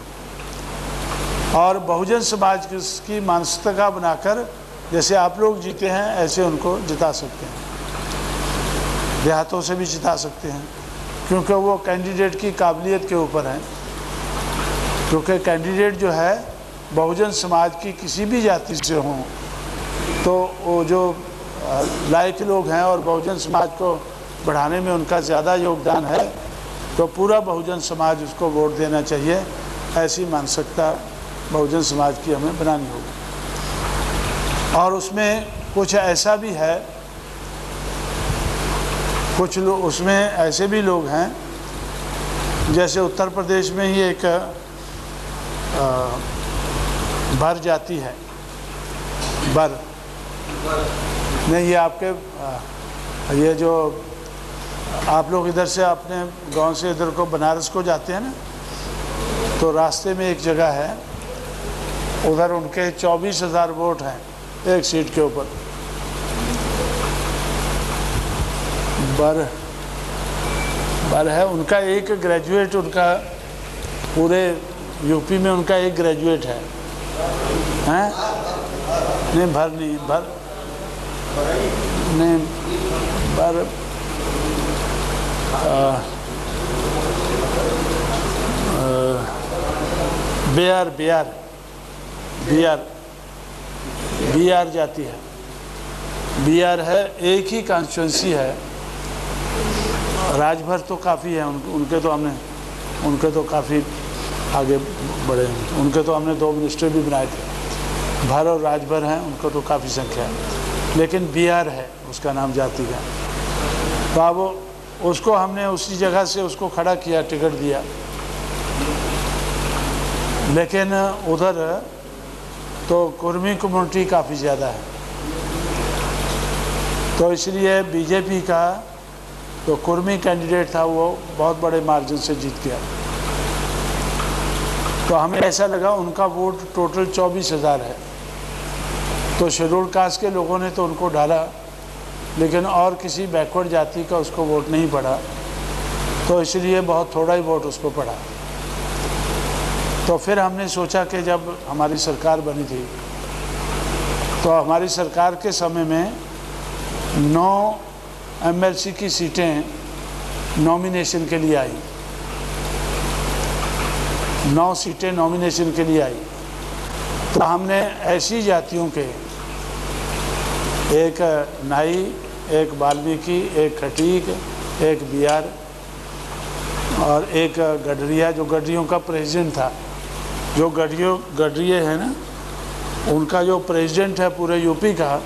Speaker 1: और बहुजन समाज की मानसिकता बनाकर जैसे आप लोग जीते हैं ऐसे उनको जिता सकते हैं, देहातों से भी जिता सकते हैं, क्योंकि वो कैंडिडेट की काबिलियत के ऊपर है। क्योंकि कैंडिडेट जो है बहुजन समाज की किसी भी जाति से हों, तो वो जो लायक लोग हैं और बहुजन समाज को बढ़ाने में उनका ज़्यादा योगदान है, तो पूरा बहुजन समाज उसको वोट देना चाहिए। ऐसी मानसिकता बहुजन समाज की हमें बनानी होगी। और उसमें कुछ ऐसा भी है, कुछ लोग उसमें ऐसे भी लोग हैं, जैसे उत्तर प्रदेश में ही एक भर जाती है, भर नहीं, ये आपके ये जो आप लोग इधर से अपने गांव से इधर को बनारस को जाते हैं ना, तो रास्ते में एक जगह है, उधर उनके 24,000 वोट हैं एक सीट के ऊपर। बर है, उनका एक ग्रेजुएट, उनका पूरे यूपी में उनका एक ग्रेजुएट है, हैं? नहीं, भर नहीं, भर नहीं, बर बिहार बिहार बिहार बिहार जाती है, बिहार है, एक ही कॉन्स्टिट्यूंसी है। राजभर तो काफ़ी है, उनके तो हमने, उनके तो काफ़ी आगे बढ़े हैं, उनके तो हमने 2 मिनिस्टर भी बनाए थे। भर और राजभर हैं, उनको तो काफ़ी संख्या है, लेकिन बिहार है उसका नाम जाति का। तो अब उसको हमने उसी जगह से उसको खड़ा किया, टिकट दिया, लेकिन उधर तो कुर्मी कम्युनिटी काफ़ी ज़्यादा है, तो इसलिए बीजेपी का तो कुर्मी कैंडिडेट था, वो बहुत बड़े मार्जिन से जीत गया। तो हमें ऐसा लगा उनका वोट टोटल 24,000 है, तो शेड्यूल कास्ट के लोगों ने तो उनको डाला, लेकिन और किसी बैकवर्ड जाति का उसको वोट नहीं पड़ा, तो इसलिए बहुत थोड़ा ही वोट उसको पड़ा। तो फिर हमने सोचा कि जब हमारी सरकार बनी थी, तो हमारी सरकार के समय में 9 MLC की सीटें नॉमिनेशन के लिए आई, 9 सीटें नॉमिनेशन के लिए आई। तो हमने ऐसी जातियों के, एक नाई, एक वाल्मीकि, एक खटीक, एक बिहार और एक गडरिया, जो गडरियों का प्रेसिडेंट था। जो गडरिये हैं ना, उनका जो प्रेसिडेंट है पूरे यूपी का,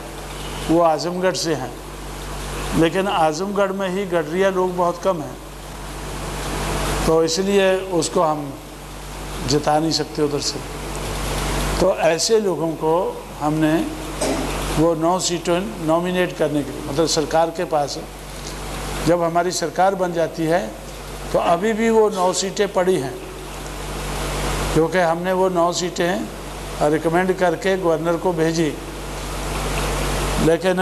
Speaker 1: वो आजमगढ़ से हैं, लेकिन आजमगढ़ में ही गडरिया लोग बहुत कम हैं, तो इसलिए उसको हम जिता नहीं सकते उधर से। तो ऐसे लोगों को हमने वो 9 सीटें नॉमिनेट करने के लिए, मतलब सरकार के पास जब हमारी सरकार बन जाती है तो अभी भी वो 9 सीटें पड़ी हैं, क्योंकि हमने वो 9 सीटें रिकमेंड करके गवर्नर को भेजी, लेकिन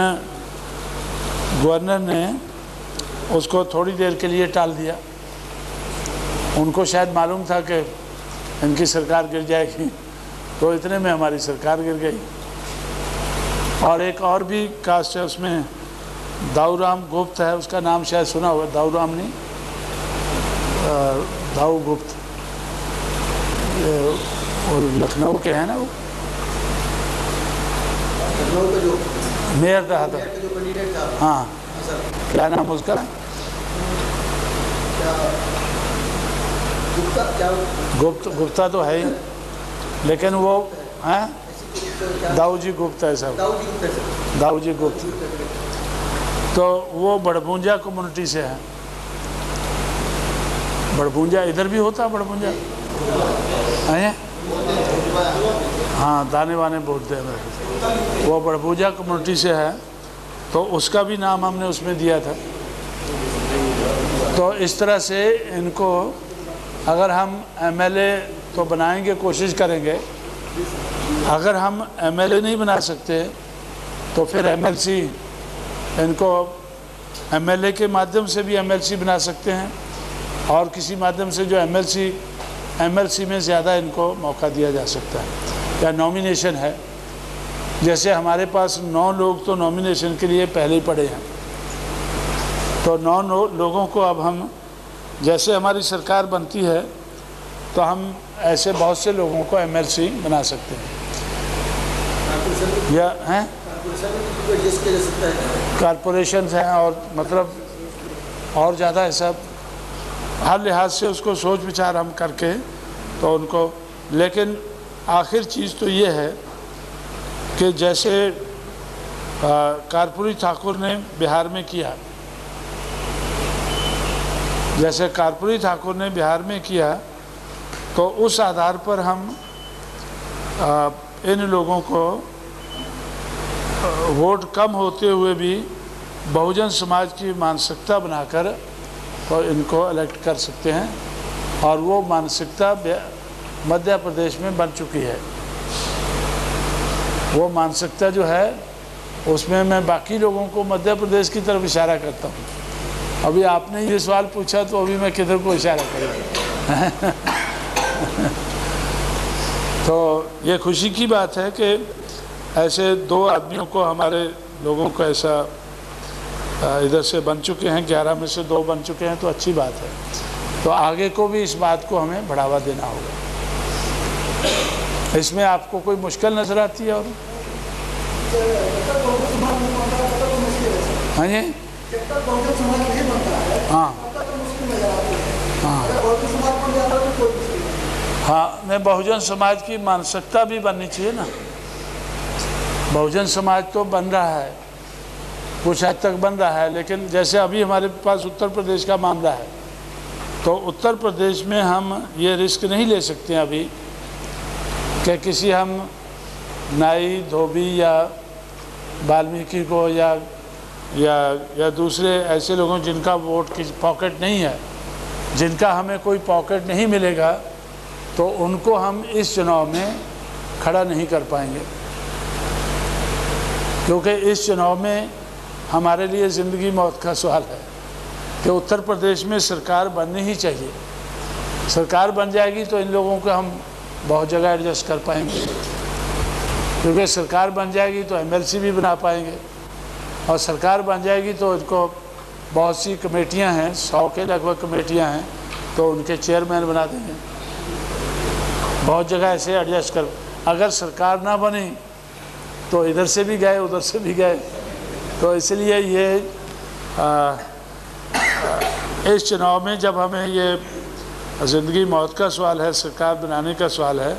Speaker 1: गवर्नर ने उसको थोड़ी देर के लिए टाल दिया। उनको शायद मालूम था कि इनकी सरकार गिर जाएगी, तो इतने में हमारी सरकार गिर गई। और एक और भी कास्ट है, उसमें दाऊराम गुप्त है, उसका नाम शायद सुना होगा, दाऊराम नहीं, दाऊ गुप्त, और लखनऊ के हैं ना, वो मेयर रहा था। हाँ, क्या नाम उसका? गुप्ता तो है ही, लेकिन वो हैं दाऊजी गुप्त है साहब, दाऊजी गुप्त। तो वो बड़भुंजा कम्युनिटी से है। बड़भुंजा इधर भी होता है, बड़भुंजा है, हाँ, दाने वाने बोलते हैं। वो बड़भुंजा कम्युनिटी से है, तो उसका भी नाम हमने उसमें दिया था। तो इस तरह से इनको अगर हम एमएलए तो बनाएंगे, कोशिश करेंगे। अगर हम एमएलए नहीं बना सकते तो फिर एमएलसी, इनको एमएलए के माध्यम से भी एमएलसी बना सकते हैं, और किसी माध्यम से जो एमएलसी में ज़्यादा इनको मौका दिया जा सकता है, या नॉमिनेशन है। जैसे हमारे पास 9 लोग तो नॉमिनेशन के लिए पहले ही पड़े हैं, तो 9 लोगों को अब हम, जैसे हमारी सरकार बनती है तो हम ऐसे बहुत से लोगों को एमएलसी बना सकते हैं, या हैं कारपोरेशन हैं, और मतलब और ज़्यादा ऐसा हर लिहाज से उसको सोच विचार हम करके तो उनको। लेकिन आखिर चीज़ तो ये है कि जैसे कर्पूरी ठाकुर ने बिहार में किया, जैसे कर्पूरी ठाकुर ने बिहार में किया, तो उस आधार पर हम इन लोगों को वोट कम होते हुए भी बहुजन समाज की मानसिकता बनाकर तो इनको इलेक्ट कर सकते हैं, और वो मानसिकता मध्य प्रदेश में बन चुकी है। वो मानसिकता जो है उसमें मैं बाकी लोगों को मध्य प्रदेश की तरफ इशारा करता हूँ। अभी आपने ये सवाल पूछा तो अभी मैं किधर को इशारा करूँगा? तो ये खुशी की बात है कि ऐसे 2 आदमियों को, हमारे लोगों को ऐसा इधर से बन चुके हैं, 11 में से 2 बन चुके हैं, तो अच्छी बात है। तो आगे को भी इस बात को हमें बढ़ावा देना होगा। इसमें आपको कोई मुश्किल नज़र आती है? और हाँ जी, हाँ हाँ, मैं बहुजन समाज की मानसिकता भी बननी चाहिए ना। बहुजन समाज तो बन रहा है, कुछ हद तक बन रहा है, लेकिन जैसे अभी हमारे पास उत्तर प्रदेश का मामला है, तो उत्तर प्रदेश में हम ये रिस्क नहीं ले सकते हैं अभी कि किसी हम नाई, धोबी या वाल्मीकि को या दूसरे ऐसे लोगों जिनका वोट की पॉकेट नहीं है, जिनका हमें कोई पॉकेट नहीं मिलेगा, तो उनको हम इस चुनाव में खड़ा नहीं कर पाएंगे, क्योंकि इस चुनाव में हमारे लिए ज़िंदगी मौत का सवाल है कि उत्तर प्रदेश में सरकार बननी ही चाहिए। सरकार बन जाएगी तो इन लोगों को हम बहुत जगह एडजस्ट कर पाएंगे, क्योंकि सरकार बन जाएगी तो एमएलसी भी बना पाएंगे, और सरकार बन जाएगी तो इनको बहुत सी कमेटियां हैं, 100 के लगभग कमेटियां हैं, तो उनके चेयरमैन बना देंगे। बहुत जगह ऐसे एडजस्ट कर, अगर सरकार ना बनी तो इधर से भी गए उधर से भी गए। तो इसलिए ये इस चुनाव में जब हमें ये ज़िंदगी मौत का सवाल है, सरकार बनाने का सवाल है,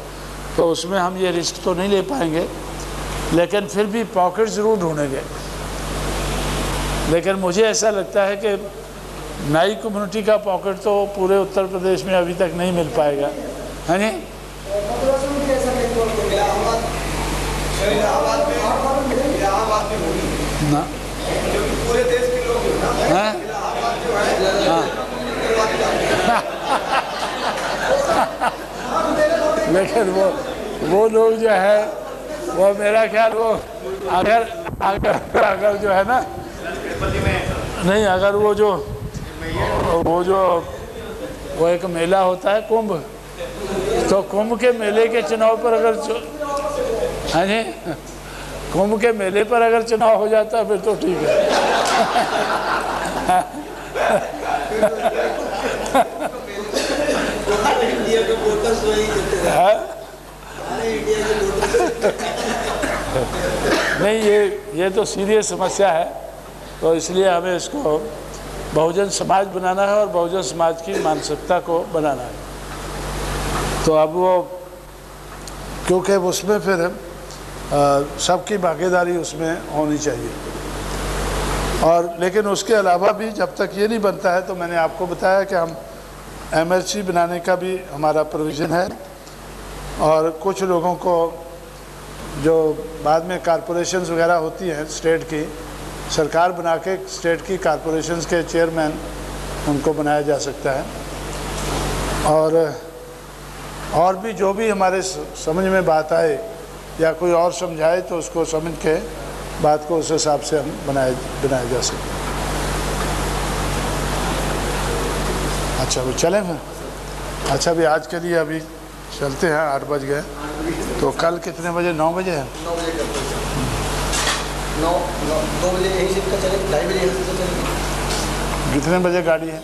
Speaker 1: तो उसमें हम ये रिस्क तो नहीं ले पाएंगे, लेकिन फिर भी पॉकेट ज़रूर ढूंढेंगे। लेकिन मुझे ऐसा लगता है कि नाई कम्युनिटी का पॉकेट तो पूरे उत्तर प्रदेश में अभी तक नहीं मिल पाएगा, है नहीं? ना
Speaker 3: पूरे देश के लोग
Speaker 1: हाँ लेकिन वो लोग जो है वो मेरा ख्याल वो अगर जो है ना, नहीं अगर वो एक मेला होता है कुंभ, तो कुंभ के मेले के चुनाव पर अगर हाँ जी, कुंभ के मेले पर अगर चुनाव हो जाता फिर तो ठीक है।
Speaker 3: इंडिया के वोटर्स वही कहते हैं, इंडिया के वोटर्स।
Speaker 1: नहीं, ये तो सीरियस समस्या है, तो इसलिए हमें इसको बहुजन समाज बनाना है और बहुजन समाज की मानसिकता को बनाना है। तो अब वो क्योंकि उसमें फिर सबकी भागीदारी उसमें होनी चाहिए। और लेकिन उसके अलावा भी जब तक ये नहीं बनता है, तो मैंने आपको बताया कि हम MLC बनाने का भी हमारा प्रोविज़न है, और कुछ लोगों को जो बाद में कॉरपोरेशंस वगैरह होती हैं स्टेट की, सरकार बना के स्टेट की कॉरपोरेशंस के चेयरमैन उनको बनाया जा सकता है। और भी जो भी हमारे समझ में बात आए या कोई और समझाए, तो उसको समझ के बात को उस हिसाब से हम बनाया जा सकते हैं। अच्छा अभी चलें फिर? अच्छा अभी आज के लिए अभी चलते हैं, 8 बज गए। तो कल कितने बजे? 9 बजे है?
Speaker 3: 9 बजे करते हैं। 2 बजे यहीं से चलेंगे, 2:30 बजे यहाँ से चलेंगे।
Speaker 1: कितने बजे गाड़ी है?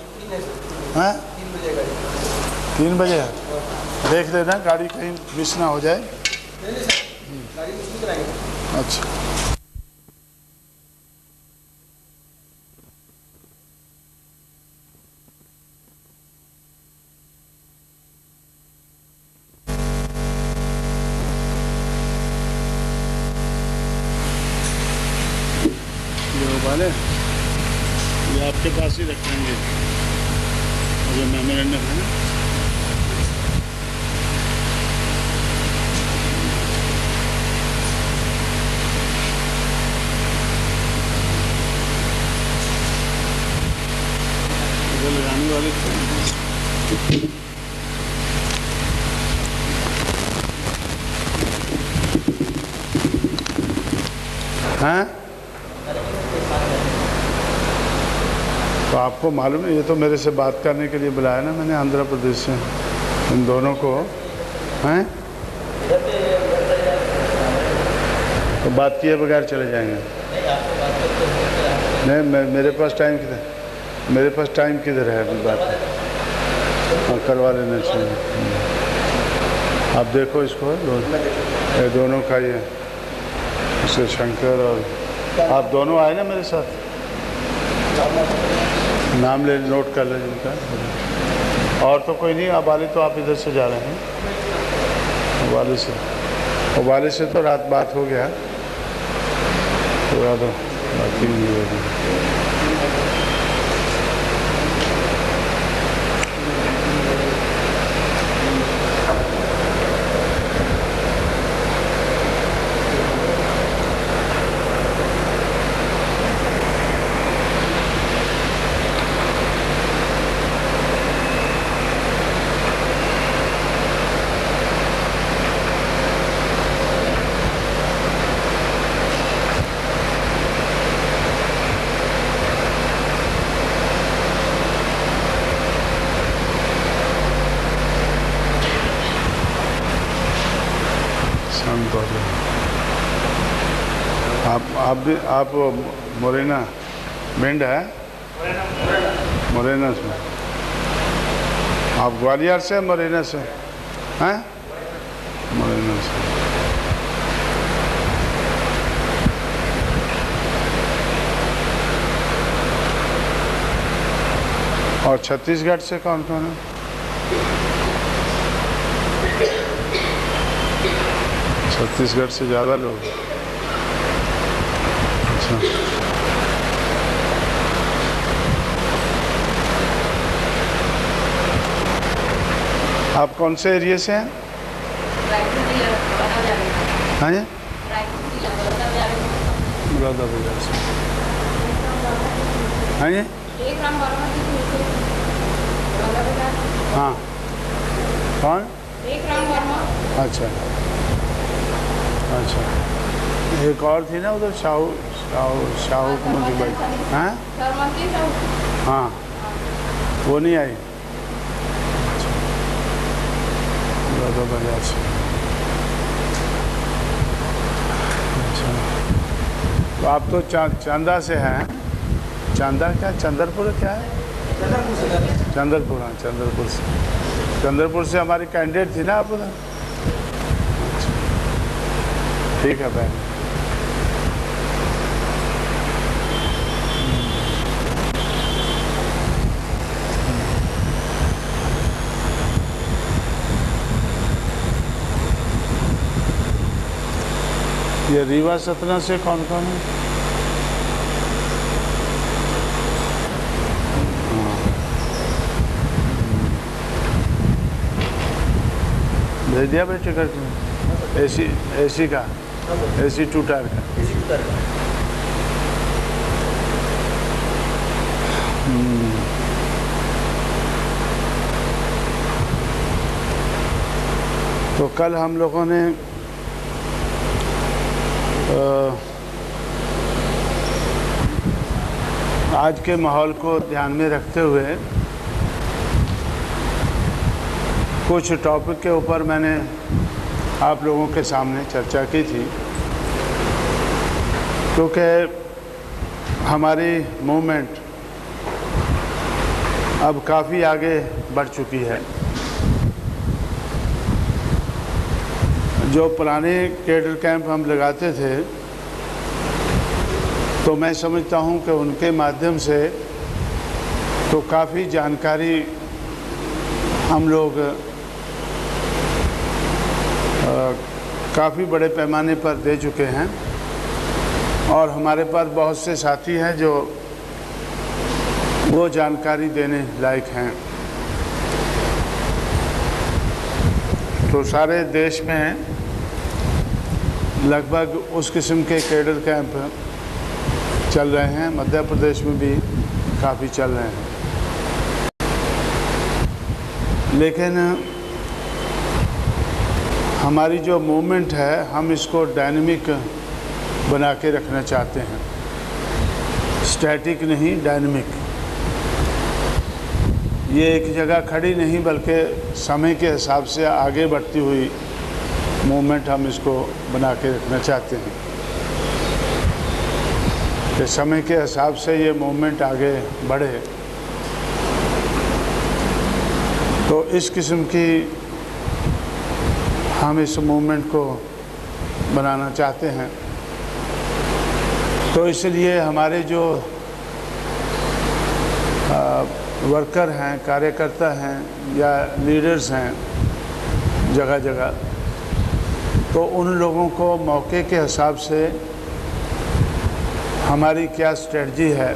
Speaker 1: हैं?
Speaker 3: 3 बजे गाड़ी।
Speaker 1: 3 बजे है? देख लेना गाड़ी कहीं मिस ना हो जाए।
Speaker 3: नहीं सर, गाड़ी मिस नहीं कराएंगे।
Speaker 1: अच्छा वाले ये आपके पास ही रखेंगे जो मेमोरेंडम है ना। वो लगाने वाले हैं। तो आपको मालूम है, ये तो मेरे से बात करने के लिए बुलाया ना मैंने आंध्र प्रदेश से, इन दोनों को हैं। तो बात किए बगैर चले जाएंगे? नहीं, मेरे पास टाइम किधर है अभी बात? हाँ करवा लेना चाहिए। आप देखो इसको, ये दोनों का ये उसे शंकर और आप दोनों आए ना मेरे साथ, नाम ले नोट कर ले जिनका। और तो कोई नहीं, अबाली तो आप इधर से जा रहे हैं, अबाली से तो रात बात हो गया, पूरा तो बाकी नहीं होगी। आप मोरेना भिंड है? मोरेना से आप ग्वालियर से, मोरेना से हैं? और छत्तीसगढ़ से कौन कौन है? छत्तीसगढ़ से ज़्यादा लोग। अच्छा, आप कौन से एरिया से हैं? हाँ जी, बड़ौदा बाजार से। हाँ जी, हाँ, कौन? अच्छा अच्छा, एक और थी ना उधर, शाहू शाहू शाहू कुमार की बाई। हाँ हाँ, वो नहीं आई। अच्छा, बड़ौदा बाजार से। अच्छा, तो आप तो चांदा से हैं। चांदा क्या, चंद्रपुर क्या है? चंद्रपुर, हाँ चंद्रपुर से। चंद्रपुर से हमारी कैंडिडेट थी ना आप उधर। अच्छा, ठीक है बहन। ये रीवा सतना से कौन कौन है? भेज दिया भाई टिकट? एसी का, एसी 2 टायर का। तो कल हम लोगों ने आज के माहौल को ध्यान में रखते हुए कुछ टॉपिक के ऊपर मैंने आप लोगों के सामने चर्चा की थी, क्योंकि हमारी मूवमेंट अब काफ़ी आगे बढ़ चुकी है। जो पुराने कैडर कैंप हम लगाते थे, तो मैं समझता हूं कि उनके माध्यम से तो काफ़ी जानकारी हम लोग काफ़ी बड़े पैमाने पर दे चुके हैं, और हमारे पास बहुत से साथी हैं जो वो जानकारी देने लायक हैं। तो सारे देश में लगभग उस किस्म के कैडर कैंप चल रहे हैं। मध्य प्रदेश में भी काफ़ी चल रहे हैं, लेकिन हमारी जो मूवमेंट है हम इसको डायनेमिक बना के रखना चाहते हैं। स्टैटिक नहीं, डायनेमिक। ये एक जगह खड़ी नहीं, बल्कि समय के हिसाब से आगे बढ़ती हुई मूवमेंट हम इसको बना के रखना चाहते हैं कि समय के हिसाब से ये मूवमेंट आगे बढ़े। तो इस किस्म की हम इस मूवमेंट को बनाना चाहते हैं। तो इसलिए हमारे जो वर्कर हैं, कार्यकर्ता हैं या लीडर्स हैं जगह जगह, तो उन लोगों को मौके के हिसाब से हमारी क्या स्ट्रेटजी है,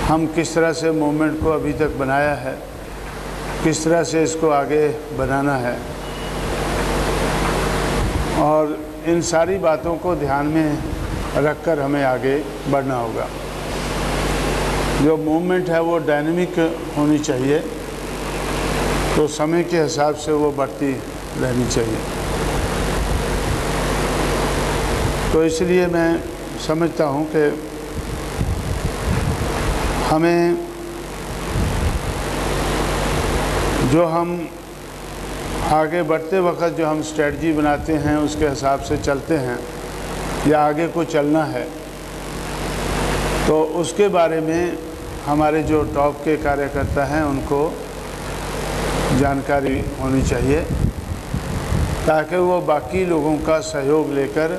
Speaker 1: हम किस तरह से मूवमेंट को अभी तक बनाया है, किस तरह से इसको आगे बनाना है, और इन सारी बातों को ध्यान में रखकर हमें आगे बढ़ना होगा। जो मूवमेंट है वो डायनेमिक होनी चाहिए, तो समय के हिसाब से वो बढ़ती रहनी चाहिए। तो इसलिए मैं समझता हूँ कि हमें जो हम आगे बढ़ते वक्त जो हम स्ट्रेटजी बनाते हैं उसके हिसाब से चलते हैं या आगे को चलना है, तो उसके बारे में हमारे जो टॉप के कार्यकर्ता हैं उनको जानकारी होनी चाहिए। ताकि वो बाकी लोगों का सहयोग लेकर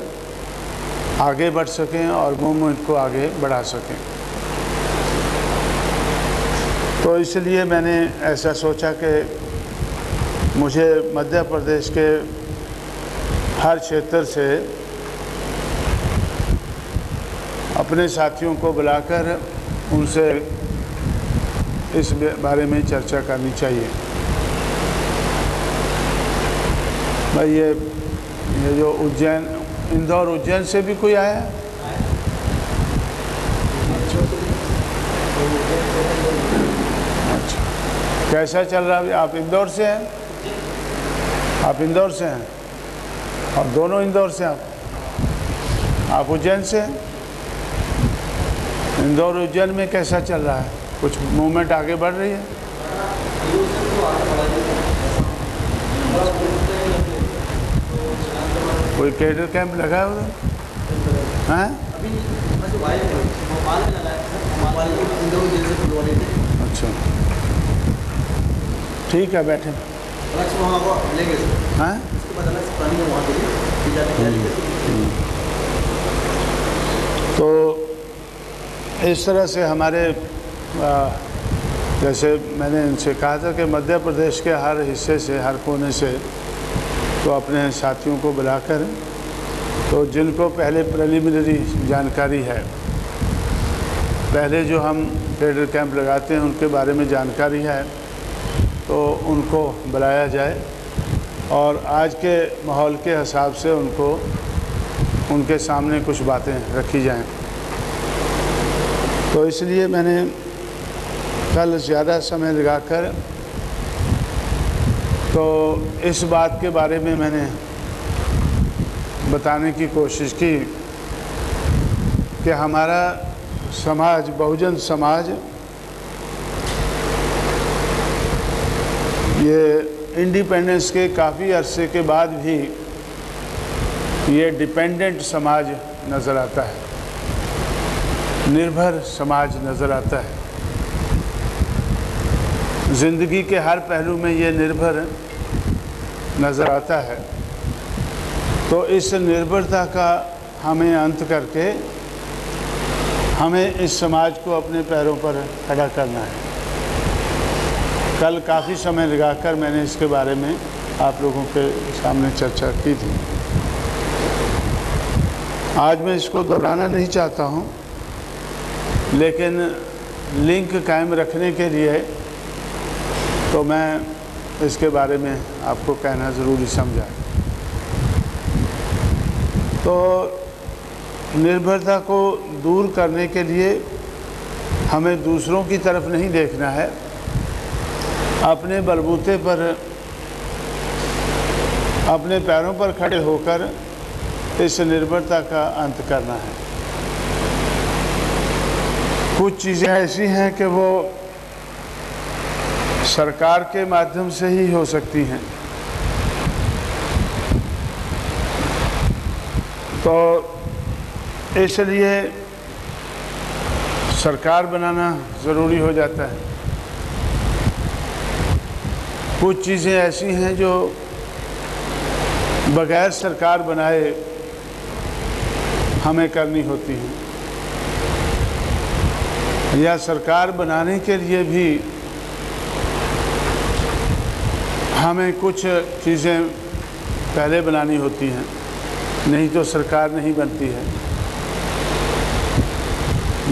Speaker 1: आगे बढ़ सकें और मूवमेंट को आगे बढ़ा सकें। तो इसलिए मैंने ऐसा सोचा कि मुझे मध्य प्रदेश के हर क्षेत्र से अपने साथियों को बुलाकर उनसे इस बारे में चर्चा करनी चाहिए। भाई ये जो उज्जैन, इंदौर उज्जैन से भी कोई आया है? अच्छा, कैसा चल रहा है? आप इंदौर से हैं? आप इंदौर से हैं और दोनों इंदौर से आप उज्जैन से हैं? इंदौर उज्जैन में कैसा चल रहा है? कुछ मूवमेंट आगे बढ़ रही है? कोई कैडर कैंप लगा है उधर? हैं? अच्छा, ठीक है, बैठे। हैं? तो इस तरह से हमारे जैसे मैंने इनसे कहा था कि मध्य प्रदेश के हर हिस्से से, हर कोने से तो अपने साथियों को बुलाकर, तो जिनको पहले प्रिलिमिनरी जानकारी है, पहले जो हम कैडर कैंप लगाते हैं उनके बारे में जानकारी है, तो उनको बुलाया जाए और आज के माहौल के हिसाब से उनके सामने कुछ बातें रखी जाएं। तो इसलिए मैंने कल ज़्यादा समय लगाकर तो इस बात के बारे में मैंने बताने की कोशिश की कि हमारा समाज, बहुजन समाज, ये इंडिपेंडेंस के काफ़ी अरसे के बाद भी ये डिपेंडेंट समाज नज़र आता है, निर्भर समाज नज़र आता है। ज़िंदगी के हर पहलू में ये निर्भर नज़र आता है। तो इस निर्भरता का हमें अंत करके हमें इस समाज को अपने पैरों पर खड़ा करना है। कल काफ़ी समय लगाकर मैंने इसके बारे में आप लोगों के सामने चर्चा की थी। आज मैं इसको दोहराना नहीं चाहता हूँ, लेकिन लिंक कायम रखने के लिए तो मैं इसके बारे में आपको कहना ज़रूरी समझा। तो निर्भरता को दूर करने के लिए हमें दूसरों की तरफ नहीं देखना है, अपने बलबूते पर, अपने पैरों पर खड़े होकर इस निर्भरता का अंत करना है। कुछ चीज़ें ऐसी हैं कि वो सरकार के माध्यम से ही हो सकती हैं, तो इसलिए सरकार बनाना ज़रूरी हो जाता है। कुछ चीज़ें ऐसी हैं जो बगैर सरकार बनाए हमें करनी होती हैं, या सरकार बनाने के लिए भी हमें कुछ चीज़ें पहले बनानी होती हैं, नहीं तो सरकार नहीं बनती है।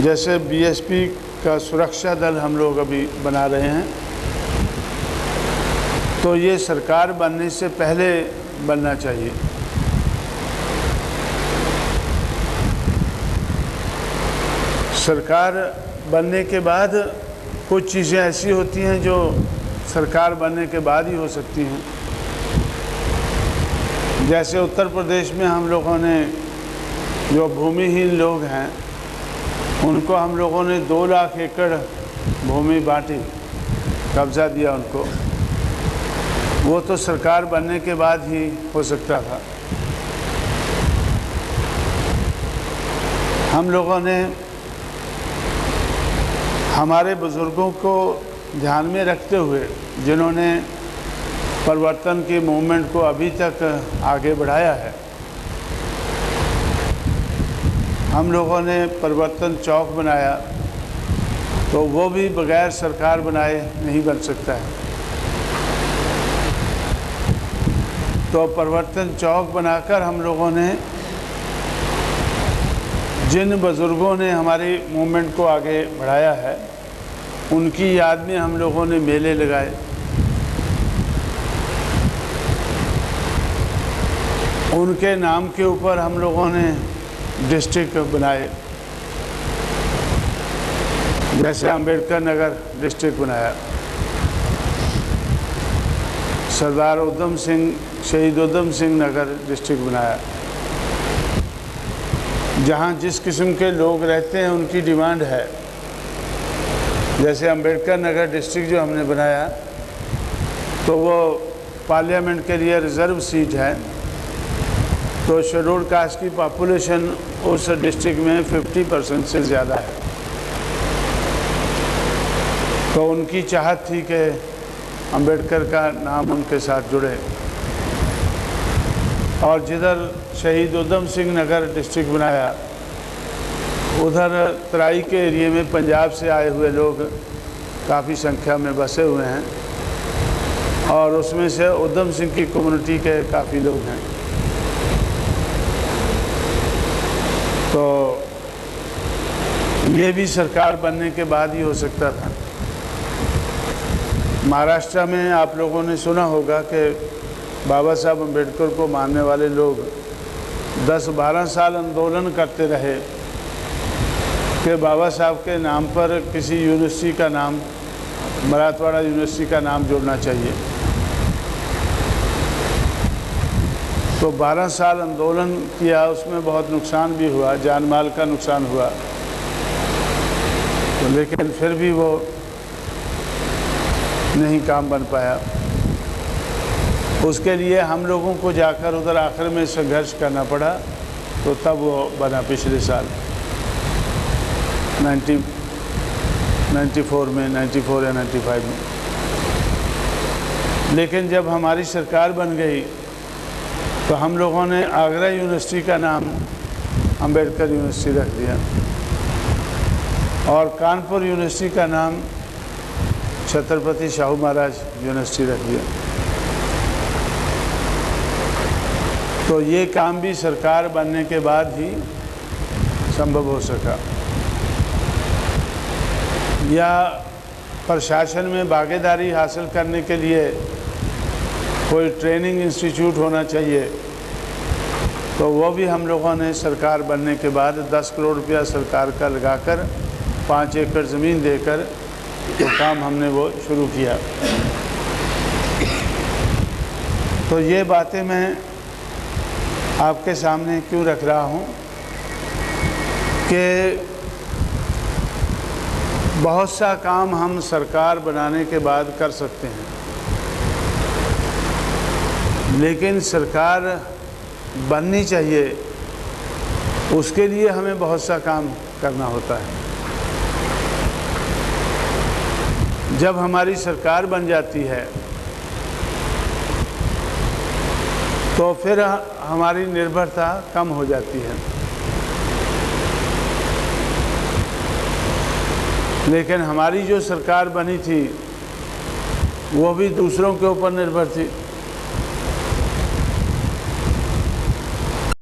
Speaker 1: जैसे बीएसपी का सुरक्षा दल हम लोग अभी बना रहे हैं, तो ये सरकार बनने से पहले बनना चाहिए। सरकार बनने के बाद कुछ चीज़ें ऐसी होती हैं जो सरकार बनने के बाद ही हो सकती हैं। जैसे उत्तर प्रदेश में हम लोगों ने, जो भूमिहीन लोग हैं, उनको हम लोगों ने 2 लाख एकड़ भूमि बांटी, कब्ज़ा दिया उनको। वो तो सरकार बनने के बाद ही हो सकता था। हम लोगों ने हमारे बुज़ुर्गों को ध्यान में रखते हुए, जिन्होंने परिवर्तन की मूवमेंट को अभी तक आगे बढ़ाया है। हम लोगों ने परिवर्तन चौक बनाया, तो वो भी बगैर सरकार बनाए नहीं बन सकता है। तो परिवर्तन चौक बनाकर हम लोगों ने, जिन बुज़ुर्गों ने हमारी मूवमेंट को आगे बढ़ाया है, उनकी याद में हम लोगों ने मेले लगाए। उनके नाम के ऊपर हम लोगों ने डिस्ट्रिक्ट बनाए, जैसे अंबेडकर नगर डिस्ट्रिक्ट बनाया, सरदार उधम सिंह, शहीद उधम सिंह नगर डिस्ट्रिक्ट बनाया। जहाँ जिस किस्म के लोग रहते हैं उनकी डिमांड है, जैसे अंबेडकर नगर डिस्ट्रिक्ट जो हमने बनाया, तो वो पार्लियामेंट के लिए रिज़र्व सीट है। तो शेड्यूल्ड कास्ट की पॉपुलेशन उस डिस्ट्रिक्ट में 50% से ज़्यादा है। तो उनकी चाहत थी कि अंबेडकर का नाम उनके साथ जुड़े। और जिधर शहीद उधम सिंह नगर डिस्ट्रिक्ट बनाया, उधर तराई के एरिए में पंजाब से आए हुए लोग काफ़ी संख्या में बसे हुए हैं, और उसमें से उधम सिंह की कम्युनिटी के काफ़ी लोग हैं। तो ये भी सरकार बनने के बाद ही हो सकता था। महाराष्ट्र में आप लोगों ने सुना होगा कि बाबा साहब अम्बेडकर को मानने वाले लोग 10-12 साल आंदोलन करते रहे कि बाबा साहब के नाम पर किसी यूनिवर्सिटी का नाम, मराठवाड़ा यूनिवर्सिटी का नाम जोड़ना चाहिए। तो 12 साल आंदोलन किया, उसमें बहुत नुकसान भी हुआ, जान माल का नुकसान हुआ। तो लेकिन फिर भी वो नहीं काम बन पाया। उसके लिए हम लोगों को जाकर उधर आखिर में संघर्ष करना पड़ा, तो तब वो बना पिछले साल 94 में, 94 या 95 में। लेकिन जब हमारी सरकार बन गई, तो हम लोगों ने आगरा यूनिवर्सिटी का नाम अंबेडकर यूनिवर्सिटी रख दिया, और कानपुर यूनिवर्सिटी का नाम छत्रपति शाहू महाराज यूनिवर्सिटी रख दिया। तो ये काम भी सरकार बनने के बाद ही संभव हो सका। या प्रशासन में भागीदारी हासिल करने के लिए कोई ट्रेनिंग इंस्टीट्यूट होना चाहिए, तो वो भी हम लोगों ने सरकार बनने के बाद 10 करोड़ रुपया सरकार का लगाकर 5 एकड़ ज़मीन देकर वो काम हमने वो शुरू किया। तो ये बातें मैं आपके सामने क्यों रख रहा हूँ कि बहुत सा काम हम सरकार बनाने के बाद कर सकते हैं, लेकिन सरकार बननी चाहिए, उसके लिए हमें बहुत सा काम करना होता है। जब हमारी सरकार बन जाती है, तो फिर हमारी निर्भरता कम हो जाती है। लेकिन हमारी जो सरकार बनी थी, वो भी दूसरों के ऊपर निर्भर थी।